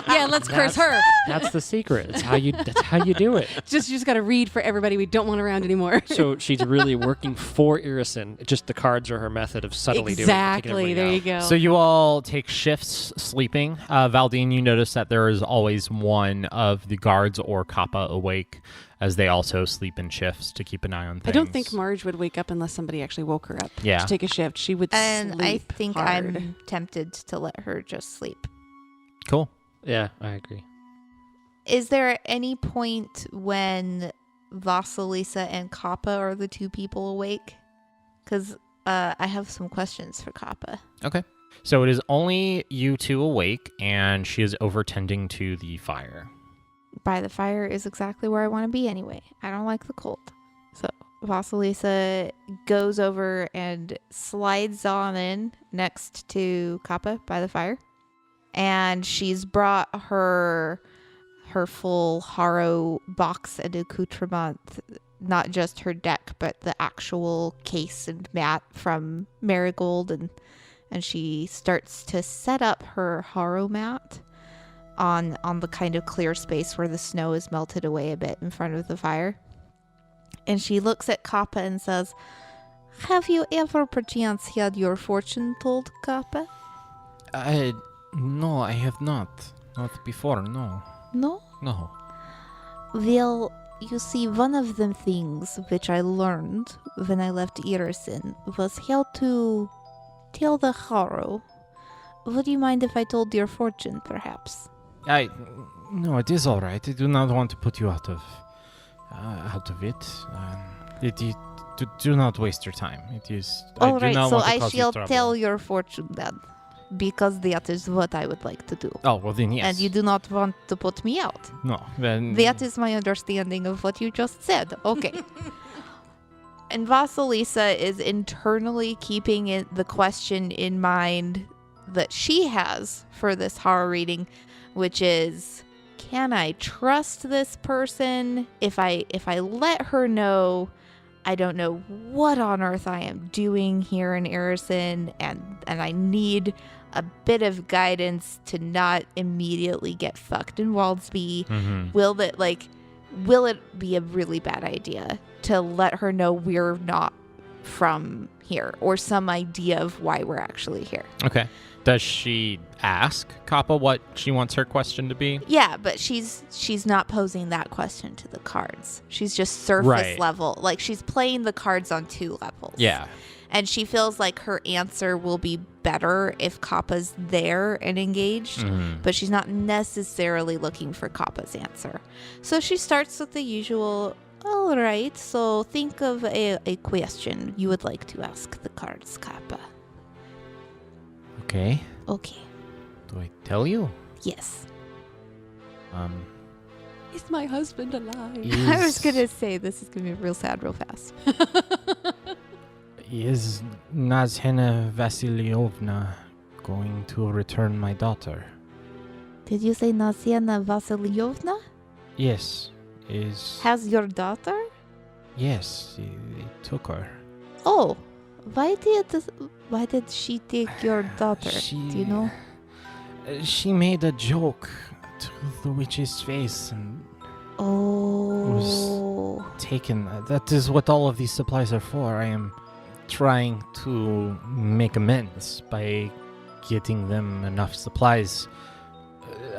Yeah, let's curse her. That's the secret. That's how you do it. You just got to read for everybody we don't want around anymore. So she's really working for Irison. Just the cards are her method of subtly doing it. Exactly. There you go. So you all take shifts sleeping. Valdine, you notice that there is always one of the guards or Kappa awake, as they also sleep in shifts to keep an eye on things. I don't think Marge would wake up unless somebody actually woke her up to take a shift. She would and sleep I think hard. I'm tempted to let her just sleep. Cool. Yeah, I agree. Is there any point when Vasilisa and Kappa are the two people awake? Because I have some questions for Kappa. Okay. So it is only you two awake, and she is overtending to the fire. By the fire is exactly where I want to be anyway. I don't like the cold. So Vasilisa goes over and slides on in next to Kappa by the fire. And she's brought her full Haro box and accoutrement, not just her deck, but the actual case and mat from Marigold. And she starts to set up her Haro mat on the kind of clear space where the snow is melted away a bit in front of the fire. And she looks at Kappa and says, "Have you ever perchance had your fortune told, Kappa?" No, I have not. Not before, no. No? No. Well, you see, one of the things which I learned when I left Irison was how to tell the Haro. Would you mind if I told your fortune, perhaps? No, it is all right. I do not want to put you out of it. Do not waste your time. It is. All I do right, not so want to I cause you shall trouble. tell your fortune then, because that is what I would like to do. Oh, well then, yes. And you do not want to put me out. No, then. That is my understanding of what you just said. Okay. And Vasilisa is internally keeping the question in mind that she has for this horror reading, which is, can I trust this person? If I let her know I don't know what on earth I am doing here in Irison, and I need a bit of guidance to not immediately get fucked in Waldsby. Mm-hmm. Will it be a really bad idea to let her know we're not from here, or some idea of why we're actually here? Okay. Does she ask Kappa what she wants her question to be? Yeah, but she's not posing that question to the cards. She's just surface level. Like, she's playing the cards on two levels. Yeah. And she feels like her answer will be better if Kappa's there and engaged, but she's not necessarily looking for Kappa's answer. So she starts with the usual, all right, so think of a question you would like to ask the cards, Kappa. Okay. Okay. Do I tell you? Yes. Is my husband alive? I was going to say this is going to be real sad real fast. Is Nazhena Vasilievna going to return my daughter? Did you say Nazhena Vasilievna? Yes. Has your daughter? Yes, they took her. Oh, why did she take your daughter? Do you know? She made a joke to the witch's face and Oh. was taken. That is what all of these supplies are for. I am trying to make amends by getting them enough supplies.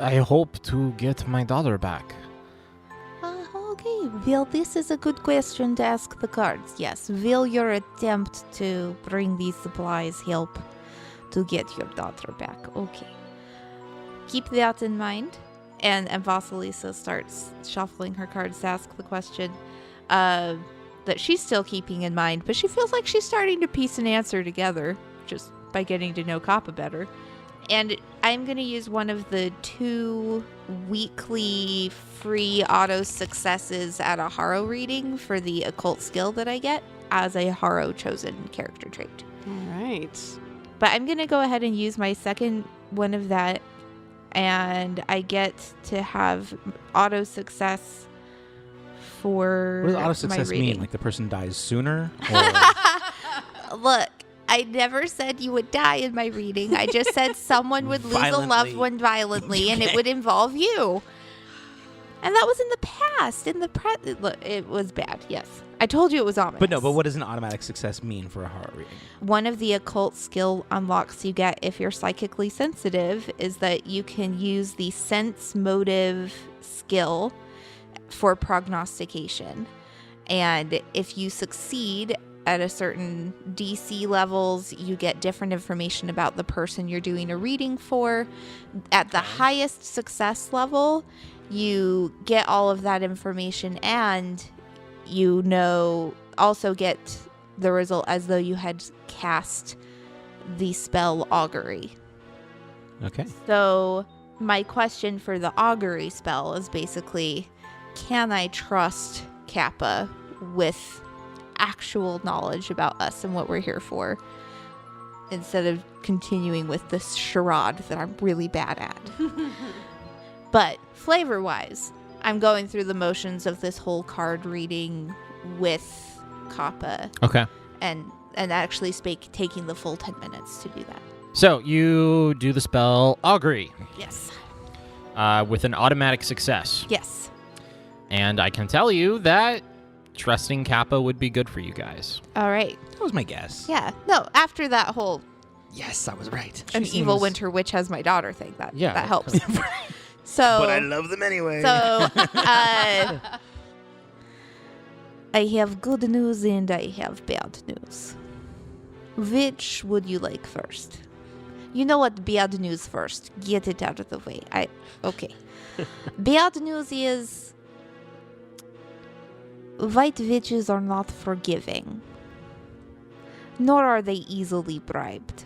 I hope to get my daughter back. Okay, well, this is a good question to ask the cards. Yes, will your attempt to bring these supplies help to get your daughter back? Okay. Keep that in mind. And Vasilisa starts shuffling her cards to ask the question that she's still keeping in mind, but she feels like she's starting to piece an answer together just by getting to know Kappa better. And I'm going to use one of the 2 weekly free auto successes at a Haro reading for the occult skill that I get as a Haro chosen character trait. All right. But I'm going to go ahead and use my second one of that, and I get to have auto success for What does auto success my reading. mean? Like the person dies sooner? Or Look, I never said you would die in my reading. I just said someone would lose a loved one violently, and it would involve you. And that was in the past. It was bad, yes. I told you it was ominous. But what does an automatic success mean for a horror reading? One of the occult skill unlocks you get if you're psychically sensitive is that you can use the sense motive skill for prognostication. And if you succeed at a certain DC levels, you get different information about the person you're doing a reading for. At the highest success level, you get all of that information, and also get the result as though you had cast the spell augury. Okay. So my question for the augury spell is basically, can I trust Kappa with actual knowledge about us and what we're here for, instead of continuing with this charade that I'm really bad at? But flavor-wise, I'm going through the motions of this whole card reading with Kappa. Okay. And actually taking the full 10 minutes to do that. So you do the spell augury. Yes. With an automatic success. Yes. And I can tell you that trusting Kappa would be good for you guys. All right. That was my guess. Yeah. No, after that whole Yes, I was right. evil winter witch has my daughter thing, that helps. So, but I love them anyway. So, I have good news and I have bad news. Which would you like first? You know what? Bad news first. Get it out of the way. Okay. Bad news is white witches are not forgiving, nor are they easily bribed.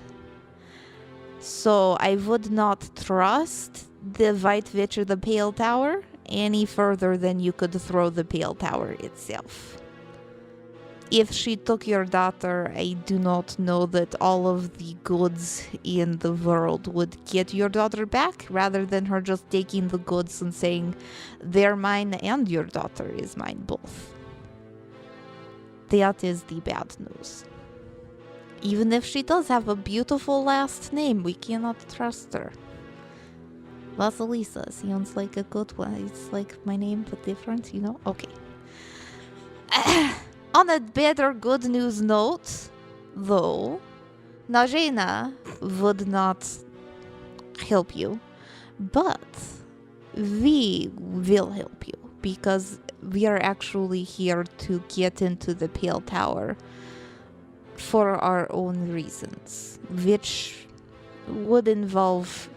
So I would not trust the White Witch or the Pale Tower any further than you could throw the Pale Tower itself. If she took your daughter, I do not know that all of the goods in the world would get your daughter back, rather than her just taking the goods and saying, they're mine and your daughter is mine both. That is the bad news. Even if she does have a beautiful last name, we cannot trust her. Vasilisa sounds like a good one. It's like my name, but different, you know? Okay. On a better good news note, though, Najena would not help you, but we will help you, because we are actually here to get into the Pale Tower for our own reasons, which would involve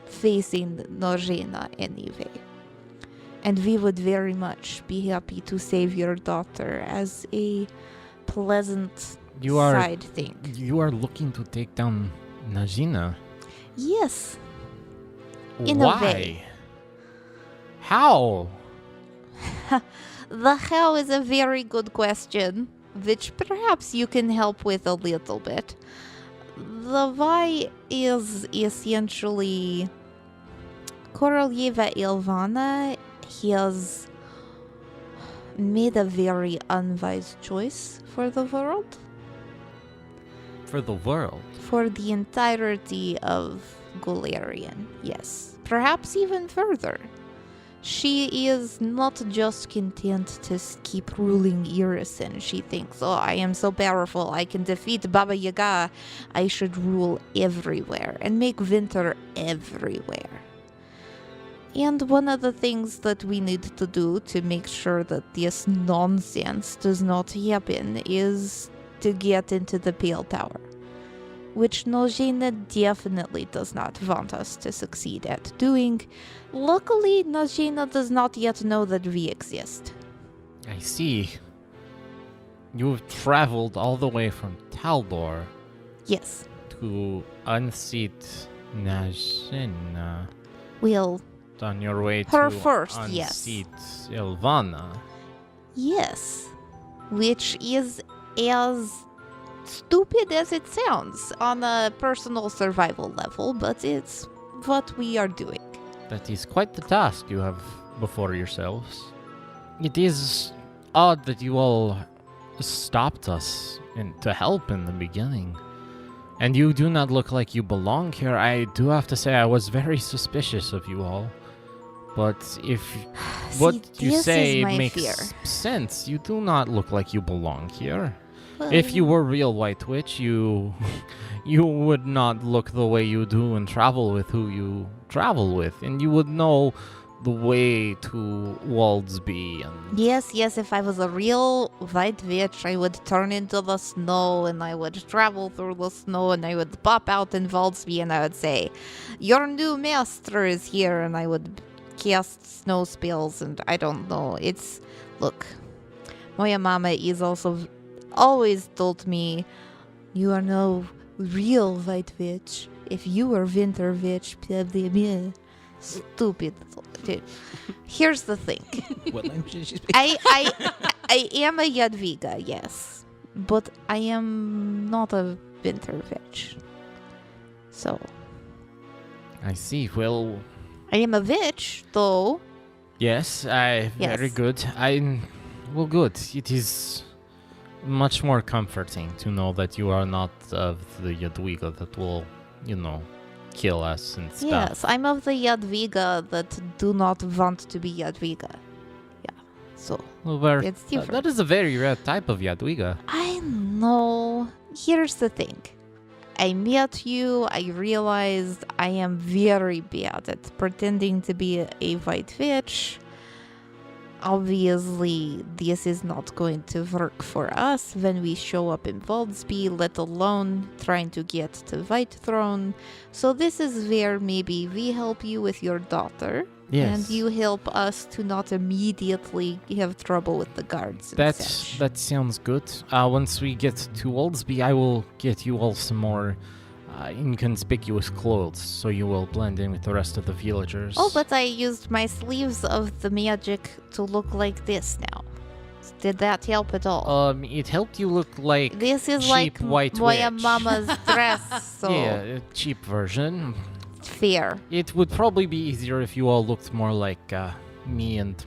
facing Najena anyway. And we would very much be happy to save your daughter as a pleasant side thing. You are looking to take down Najina? Yes. In a way. How? The how is a very good question, which perhaps you can help with a little bit. The why is essentially Korolyeva Ilvana has made a very unwise choice for the world. For the world? For the entirety of Golarion, yes. Perhaps even further. She is not just content to keep ruling Irison. She thinks, oh, I am so powerful, I can defeat Baba Yaga. I should rule everywhere and make winter everywhere. And one of the things that we need to do to make sure that this nonsense does not happen is to get into the Pale Tower, which Najena definitely does not want us to succeed at doing. Luckily, Najena does not yet know that we exist. I see. You've traveled all the way from Taldor. Yes. To unseat Najena. Well, on your way her to first, unseat yes. Ilvana. Yes. Which is as stupid as it sounds on a personal survival level, but it's what we are doing. That is quite the task you have before yourselves. It is odd that you all stopped us to help in the beginning. And you do not look like you belong here. I do have to say I was very suspicious of you all. But if what you say makes sense, you do not look like you belong here. Well, if you were real White Witch, you would not look the way you do and travel with who you travel with, and you would know the way to Waldsby. And yes, if I was a real White Witch, I would turn into the snow, and I would travel through the snow, and I would pop out in Waldsby, and I would say, "Your new master is here," and I would cast snow spells, and I don't know. Look, my mama is also always told me, "You are no real White Witch. If you were Winter Witch, blah, blah, blah." Stupid. Dude. Here's the thing. What language did she speak? I am a Jadwiga, yes, but I am not a Winter Witch. So. I see. Well, I am a witch, though. Yes, very good. Well, good. It is much more comforting to know that you are not of the Jadwiga that will, kill us and stuff. Yes, I'm of the Jadwiga that do not want to be Jadwiga. Yeah, so it's different. That is a very rare type of Jadwiga. I know. Here's the thing. I met you, I realized I am very bad at pretending to be a White Witch. Obviously, this is not going to work for us when we show up in Waldsby, let alone trying to get to White Throne. So this is where maybe we help you with your daughter. Yes. And you help us to not immediately have trouble with the guards and such. That sounds good. Once we get to Waldsby, I will get you all some more inconspicuous clothes, so you will blend in with the rest of the villagers. Oh, but I used my sleeves of the magic to look like this now. Did that help at all? It helped you look like this is cheap like White my Witch. mama's dress. So yeah, a cheap version. Fair. It would probably be easier if you all looked more like me and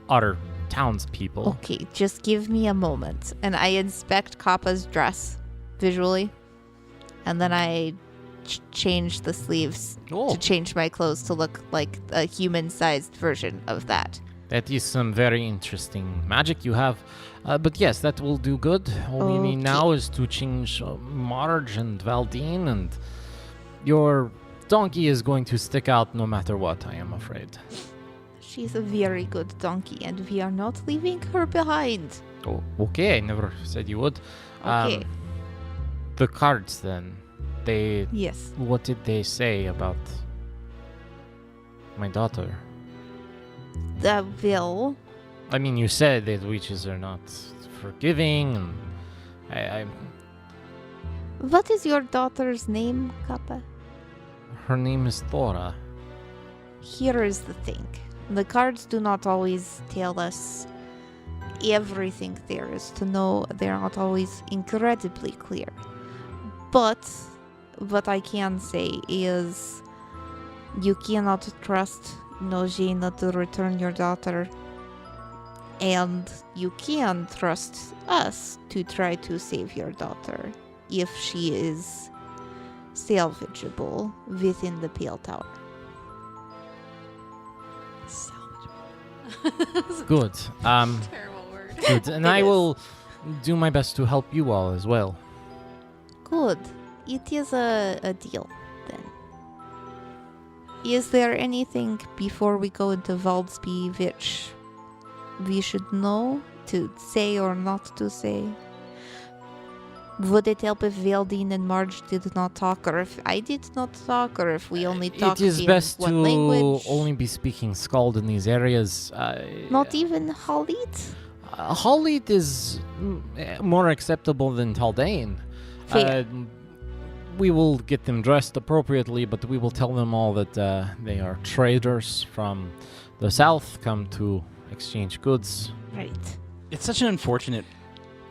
other townspeople. Okay, just give me a moment, and I inspect Kappa's dress visually. And then I change the sleeves to change my clothes to look like a human-sized version of that. That is some very interesting magic you have. But yes, that will do good. All we need now is to change Marge and Valdine, and your donkey is going to stick out no matter what, I am afraid. She's a very good donkey, and we are not leaving her behind. Oh, okay, I never said you would. Okay. The cards, then. Yes. What did they say about my daughter? Well... I mean, you said that witches are not forgiving, and I... What is your daughter's name, Kappa? Her name is Thora. Here is the thing. The cards do not always tell us everything there is to know. They're not always incredibly clear. But what I can say is you cannot trust Nojina to return your daughter, and you can trust us to try to save your daughter if she is salvageable within the Pale Tower. Salvageable. Good. Terrible word. Good. And I will do my best to help you all as well. Good. It is a deal, then. Is there anything before we go into Waldsby which we should know to say or not to say? Would it help if Valdine and Marge did not talk, or if I did not talk, or if we only talked in It is best one to language? only be speaking Skald in these areas. Not even Halit? Halit is more acceptable than Taldane. Fair. We will get them dressed appropriately, but we will tell them all that they are traders from the south, come to exchange goods. Right. It's such an unfortunate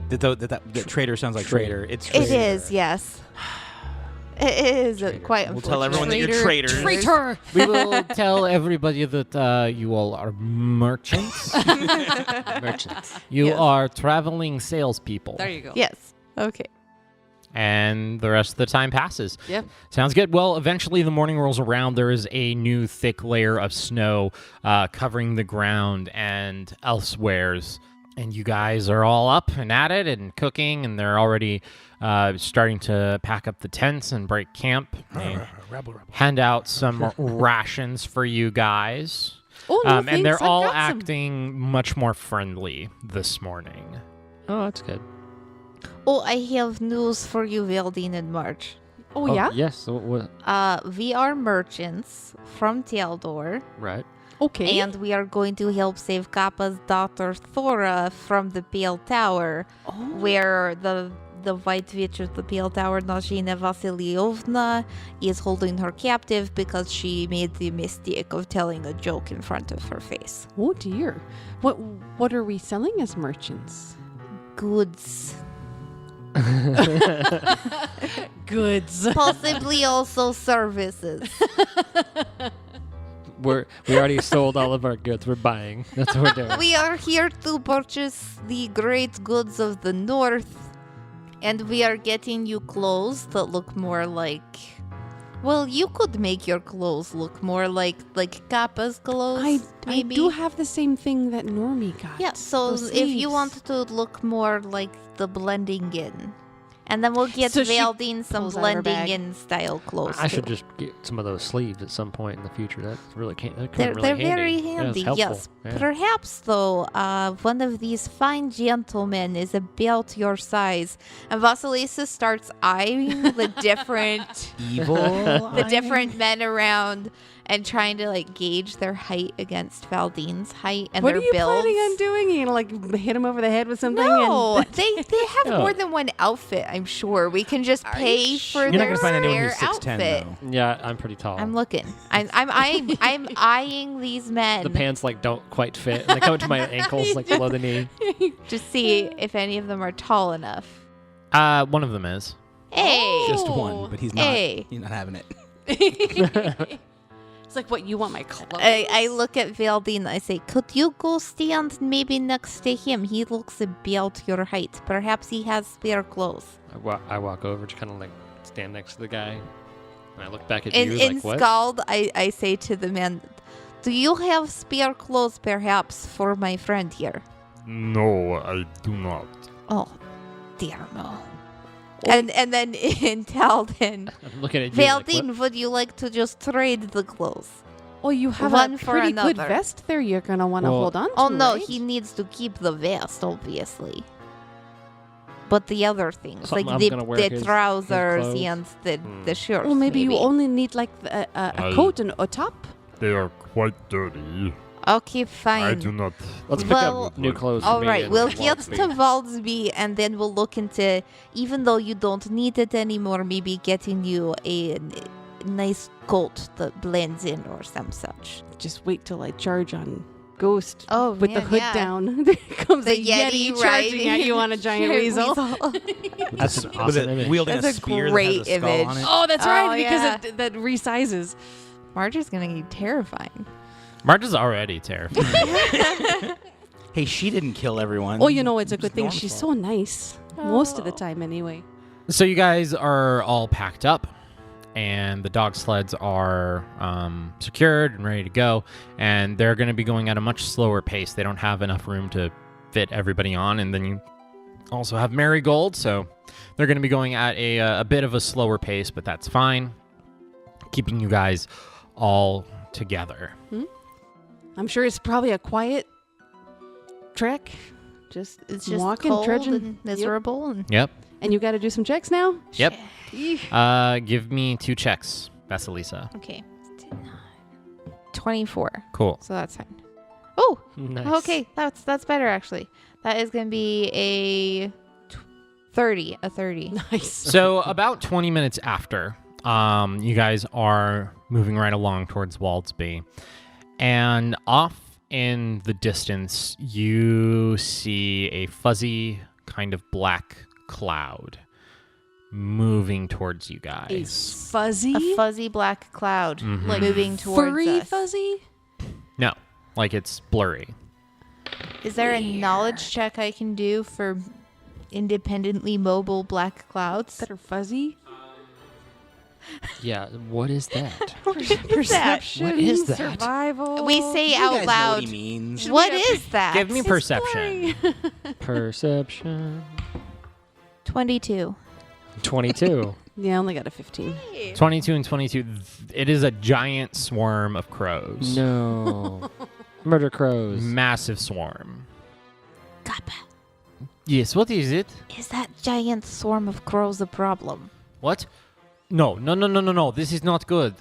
that trader sounds like traitor. It's It is, yes. It is quite unfortunate. We'll tell everyone that you're traitors. Traitor! We will tell everybody that you all are merchants. Merchants. You Yes. are traveling salespeople. There you go. Yes. Okay. and the rest of the time passes. Yeah. Sounds good. Well, eventually the morning rolls around. There is a new thick layer of snow covering the ground and elsewheres. And you guys are all up and at it and cooking, and they're already starting to pack up the tents and break camp. They hand out some rations for you guys. Oh, no, and thanks. they're I've all got some. acting much more friendly this morning. Oh, that's good. Oh, I have news for you, Veldine and Marge. Oh, yeah? Yes. What? We are merchants from Taldor, Right. Okay. and we are going to help save Kappa's daughter Thora from the Pale Tower, where the White Witch of the Pale Tower, Nazhina Vasilievna, is holding her captive because she made the mistake of telling a joke in front of her face. Oh, dear. What are we selling as merchants? Goods. Goods. Possibly also services. We already sold all of our goods. We're buying. That's what we're doing. We are here to purchase the great goods of the north, and we are getting you clothes that look more like... Well, you could make your clothes look more like Kappa's clothes, I maybe. do have the same thing that Normie got. Yeah, so Those if you sleeves. want to look more like the blending in, and then we'll get So she Veldine some pulls out of her blending bag. in style clothes. I should too. just get some of those sleeves at some point in the future. That really can't. That They're, really they're handy. very Yeah, handy, it's helpful. yes. Yeah. Perhaps, though, one of these fine gentlemen is about your size. And Vasilisa starts eyeing the different men around and trying to, gauge their height against Valdine's height and What their are you builds. planning on doing? You gonna, hit him over the head with something? No, And they have No. more than one outfit, I'm sure. We can just pay for You're not their gonna find anyone spare who's 6'10", outfit. though. Yeah, I'm pretty tall. I'm looking. I'm eyeing these men. The pants don't quite fit. And they come to my ankles below the knee. to see if any of them are tall enough. One of them is. Hey, Just one, but he's not. Hey. He's not having it. it's like, what, you want my clothes? I look at Veldine. I say, could you go stand maybe next to him? He looks about your height. Perhaps he has spare clothes. I walk over, just kind of stand next to the guy. And I look back at In you what? Scald, I say to the man, do you have spare clothes perhaps for my friend here? No, I do not. Oh, dear no. And then in Talden, I'm looking at you what? Veldine, would you like to just trade the clothes? Oh, you have One a for pretty good another. vest there you're going to want to Well- hold on to, Oh no, right? he needs to keep the vest, obviously. But the other things, Something like I'm the, gonna wear the his trousers clothes. and the shirts. Well, maybe you only need, a I- coat and a top. They are quite dirty. Okay, I fine. do not. Let's pick Well- up new clothes. All for me right, and we'll get Waldsby. to Waldsby, and then we'll look into, even though you don't need it anymore, maybe getting you a nice coat that blends in or some such. Just wait till I charge on Ghost Oh, with the man, hood yeah. down. There comes The a Yeti charging riding at you on a giant weasel. That's an awesome image. wielding That's a a spear great that has a skull image. on it. Oh, that's Oh, right, because yeah. that resizes. Marge is going to be terrifying. Marge is already terrified. Hey, she didn't kill everyone. Oh, it's a good It's thing. Norm's She's fault. so nice. Most of the time, anyway. So you guys are all packed up, and the dog sleds are secured and ready to go, and they're going to be going at a much slower pace. They don't have enough room to fit everybody on, and then you also have Marigold, so they're going to be going at a bit of a slower pace, but that's fine, keeping you guys all together. I'm sure it's probably a quiet trek. It's just walking, cold trudging. and miserable. And Yep. And you got to do some checks now? Yep. Give me 2 checks, Vasilisa. Okay. 24. Cool. So that's fine. Oh, Nice. okay. That's better, actually. That is going to be a 30. A 30. Nice. So about 20 minutes after, you guys are moving right along towards Waldsby. And off in the distance, you see a fuzzy kind of black cloud moving towards you guys. It's fuzzy? A fuzzy black cloud Mhm. Like moving towards furry us. fuzzy? No, like it's blurry. Is there a knowledge check I can do for independently mobile black clouds. That are fuzzy. Yeah, what is that? Perception. What is that? Survival. We say You out guys know loud. what he means. What is that? Give me perception. Perception. 22. 22. Yeah, I only got a 15. 22 and 22. It is a giant swarm of crows. No. Murder crows. Massive swarm. Kappa. Yes, what is it? Is that giant swarm of crows a problem? What? No. This is not good.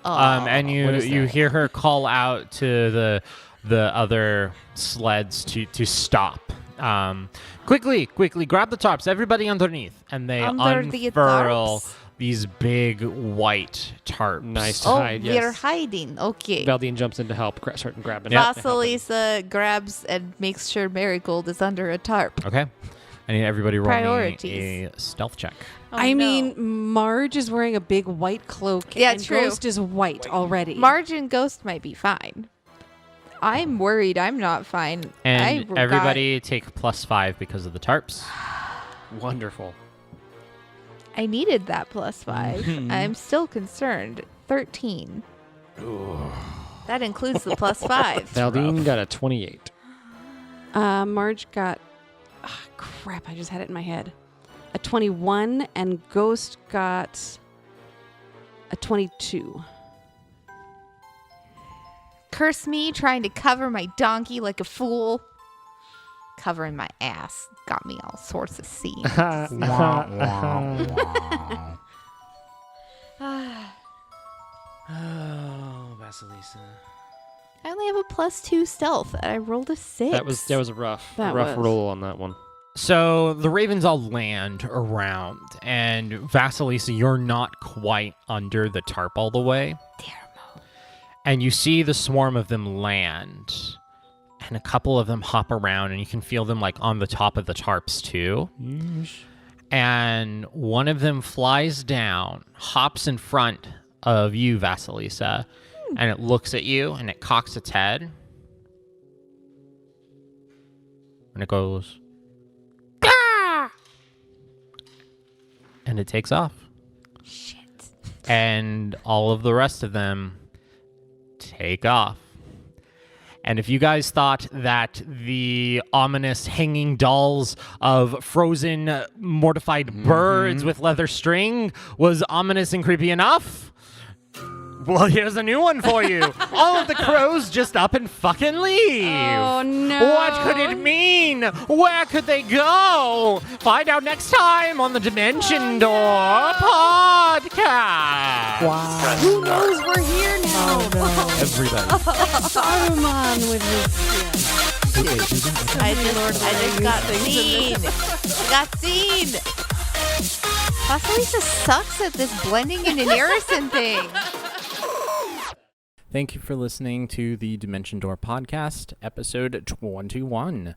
Oh, And what is you that? hear her call out to the other sleds to stop. Quickly, grab the tarps, everybody underneath, and they Under the unfurl tarps? these big white tarps. Nice to Oh, hide, we're yes. hiding. Okay. Valdine jumps in to help, start grabbing. Yep. Vasilisa grabs and makes sure Marigold is under a tarp. Okay. I need everybody roll me Priorities. a stealth check. Oh, I no. mean, Marge is wearing a big white cloak. Yeah, and true. Ghost is white already. Marge and Ghost might be fine. I'm worried I'm not fine. And everybody take +5 because of the tarps. Wonderful. I needed that +5. I'm still concerned. 13. That includes the +5. Valdine got a 28. Marge got... crap, I just had it in my head. A 21, and Ghost got a 22. Curse me trying to cover my donkey like a fool. Covering my ass got me all sorts of scenes. Oh, Vasilisa. I only have a +2 stealth, and I rolled a 6. That was a rough That was. roll on that one. So the ravens all land around, and Vasilisa, you're not quite under the tarp all the way. And you see the swarm of them land, and a couple of them hop around, and you can feel them like on the top of the tarps too. And one of them flies down, hops in front of you, Vasilisa, and it looks at you, and it cocks its head. And it goes, "Ah!" And it takes off. Shit. And all of the rest of them take off. And if you guys thought that the ominous hanging dolls of frozen, mortified birds with leather string was ominous and creepy enough, well, here's a new one for you. All of the crows just up and fucking leave. Oh, no. What could it mean? Where could they go? Find out next time on the Dimension Door podcast. Wow. Who knows? We're here now. Everybody. Saruman with his I just got seen. Got seen. Vasilisa sucks at this blending in and Harrison thing. Thank you for listening to the Dimension Door podcast, episode 21.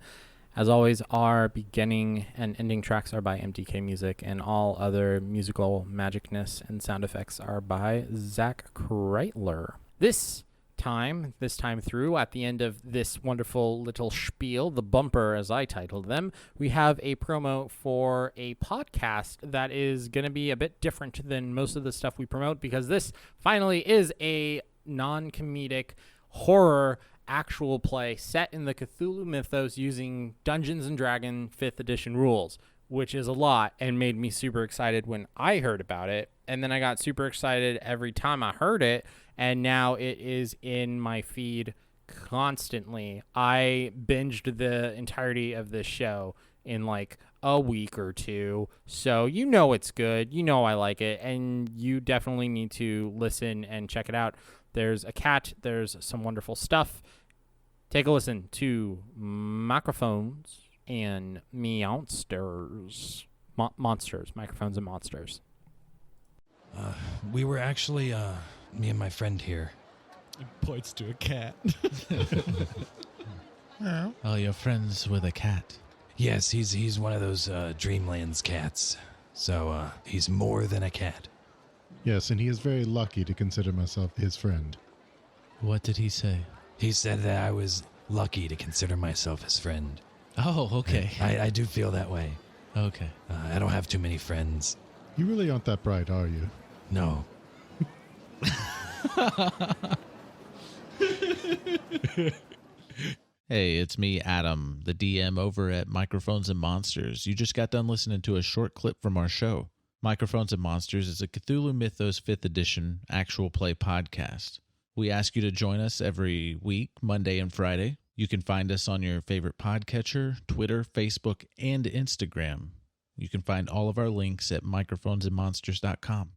As always, our beginning and ending tracks are by MDK Music, and all other musical magicness and sound effects are by Zac Kreitler. This time through, at the end of this wonderful little spiel, the bumper as I titled them, we have a promo for a podcast that is going to be a bit different than most of the stuff we promote, because this finally is a non-comedic horror actual play set in the Cthulhu mythos using Dungeons & Dragons 5th edition rules, which is a lot and made me super excited when I heard about it. And then I got super excited every time I heard it, and now it is in my feed constantly. I binged the entirety of this show in like a week or two, so you know it's good, you know I like it, and you definitely need to listen and check it out. There's a cat, there's some wonderful stuff. Take a listen to Microphones and Meowsters. Monsters, Microphones and Monsters. We were actually, me and my friend here. It points to a cat. Oh, you're friends with a cat? Yes, he's one of those Dreamlands cats. So, he's more than a cat. Yes, and he is very lucky to consider myself his friend. What did he say? He said that I was lucky to consider myself his friend. Oh, okay. I do feel that way. Okay. I don't have too many friends. You really aren't that bright, are you? No. Hey, it's me, Adam, the DM over at Microphones and Monsters. You just got done listening to a short clip from our show. Microphones and Monsters is a Cthulhu Mythos 5th edition actual play podcast. We ask you to join us every week, Monday and Friday. You can find us on your favorite podcatcher, Twitter, Facebook, and Instagram. You can find all of our links at microphonesandmonsters.com.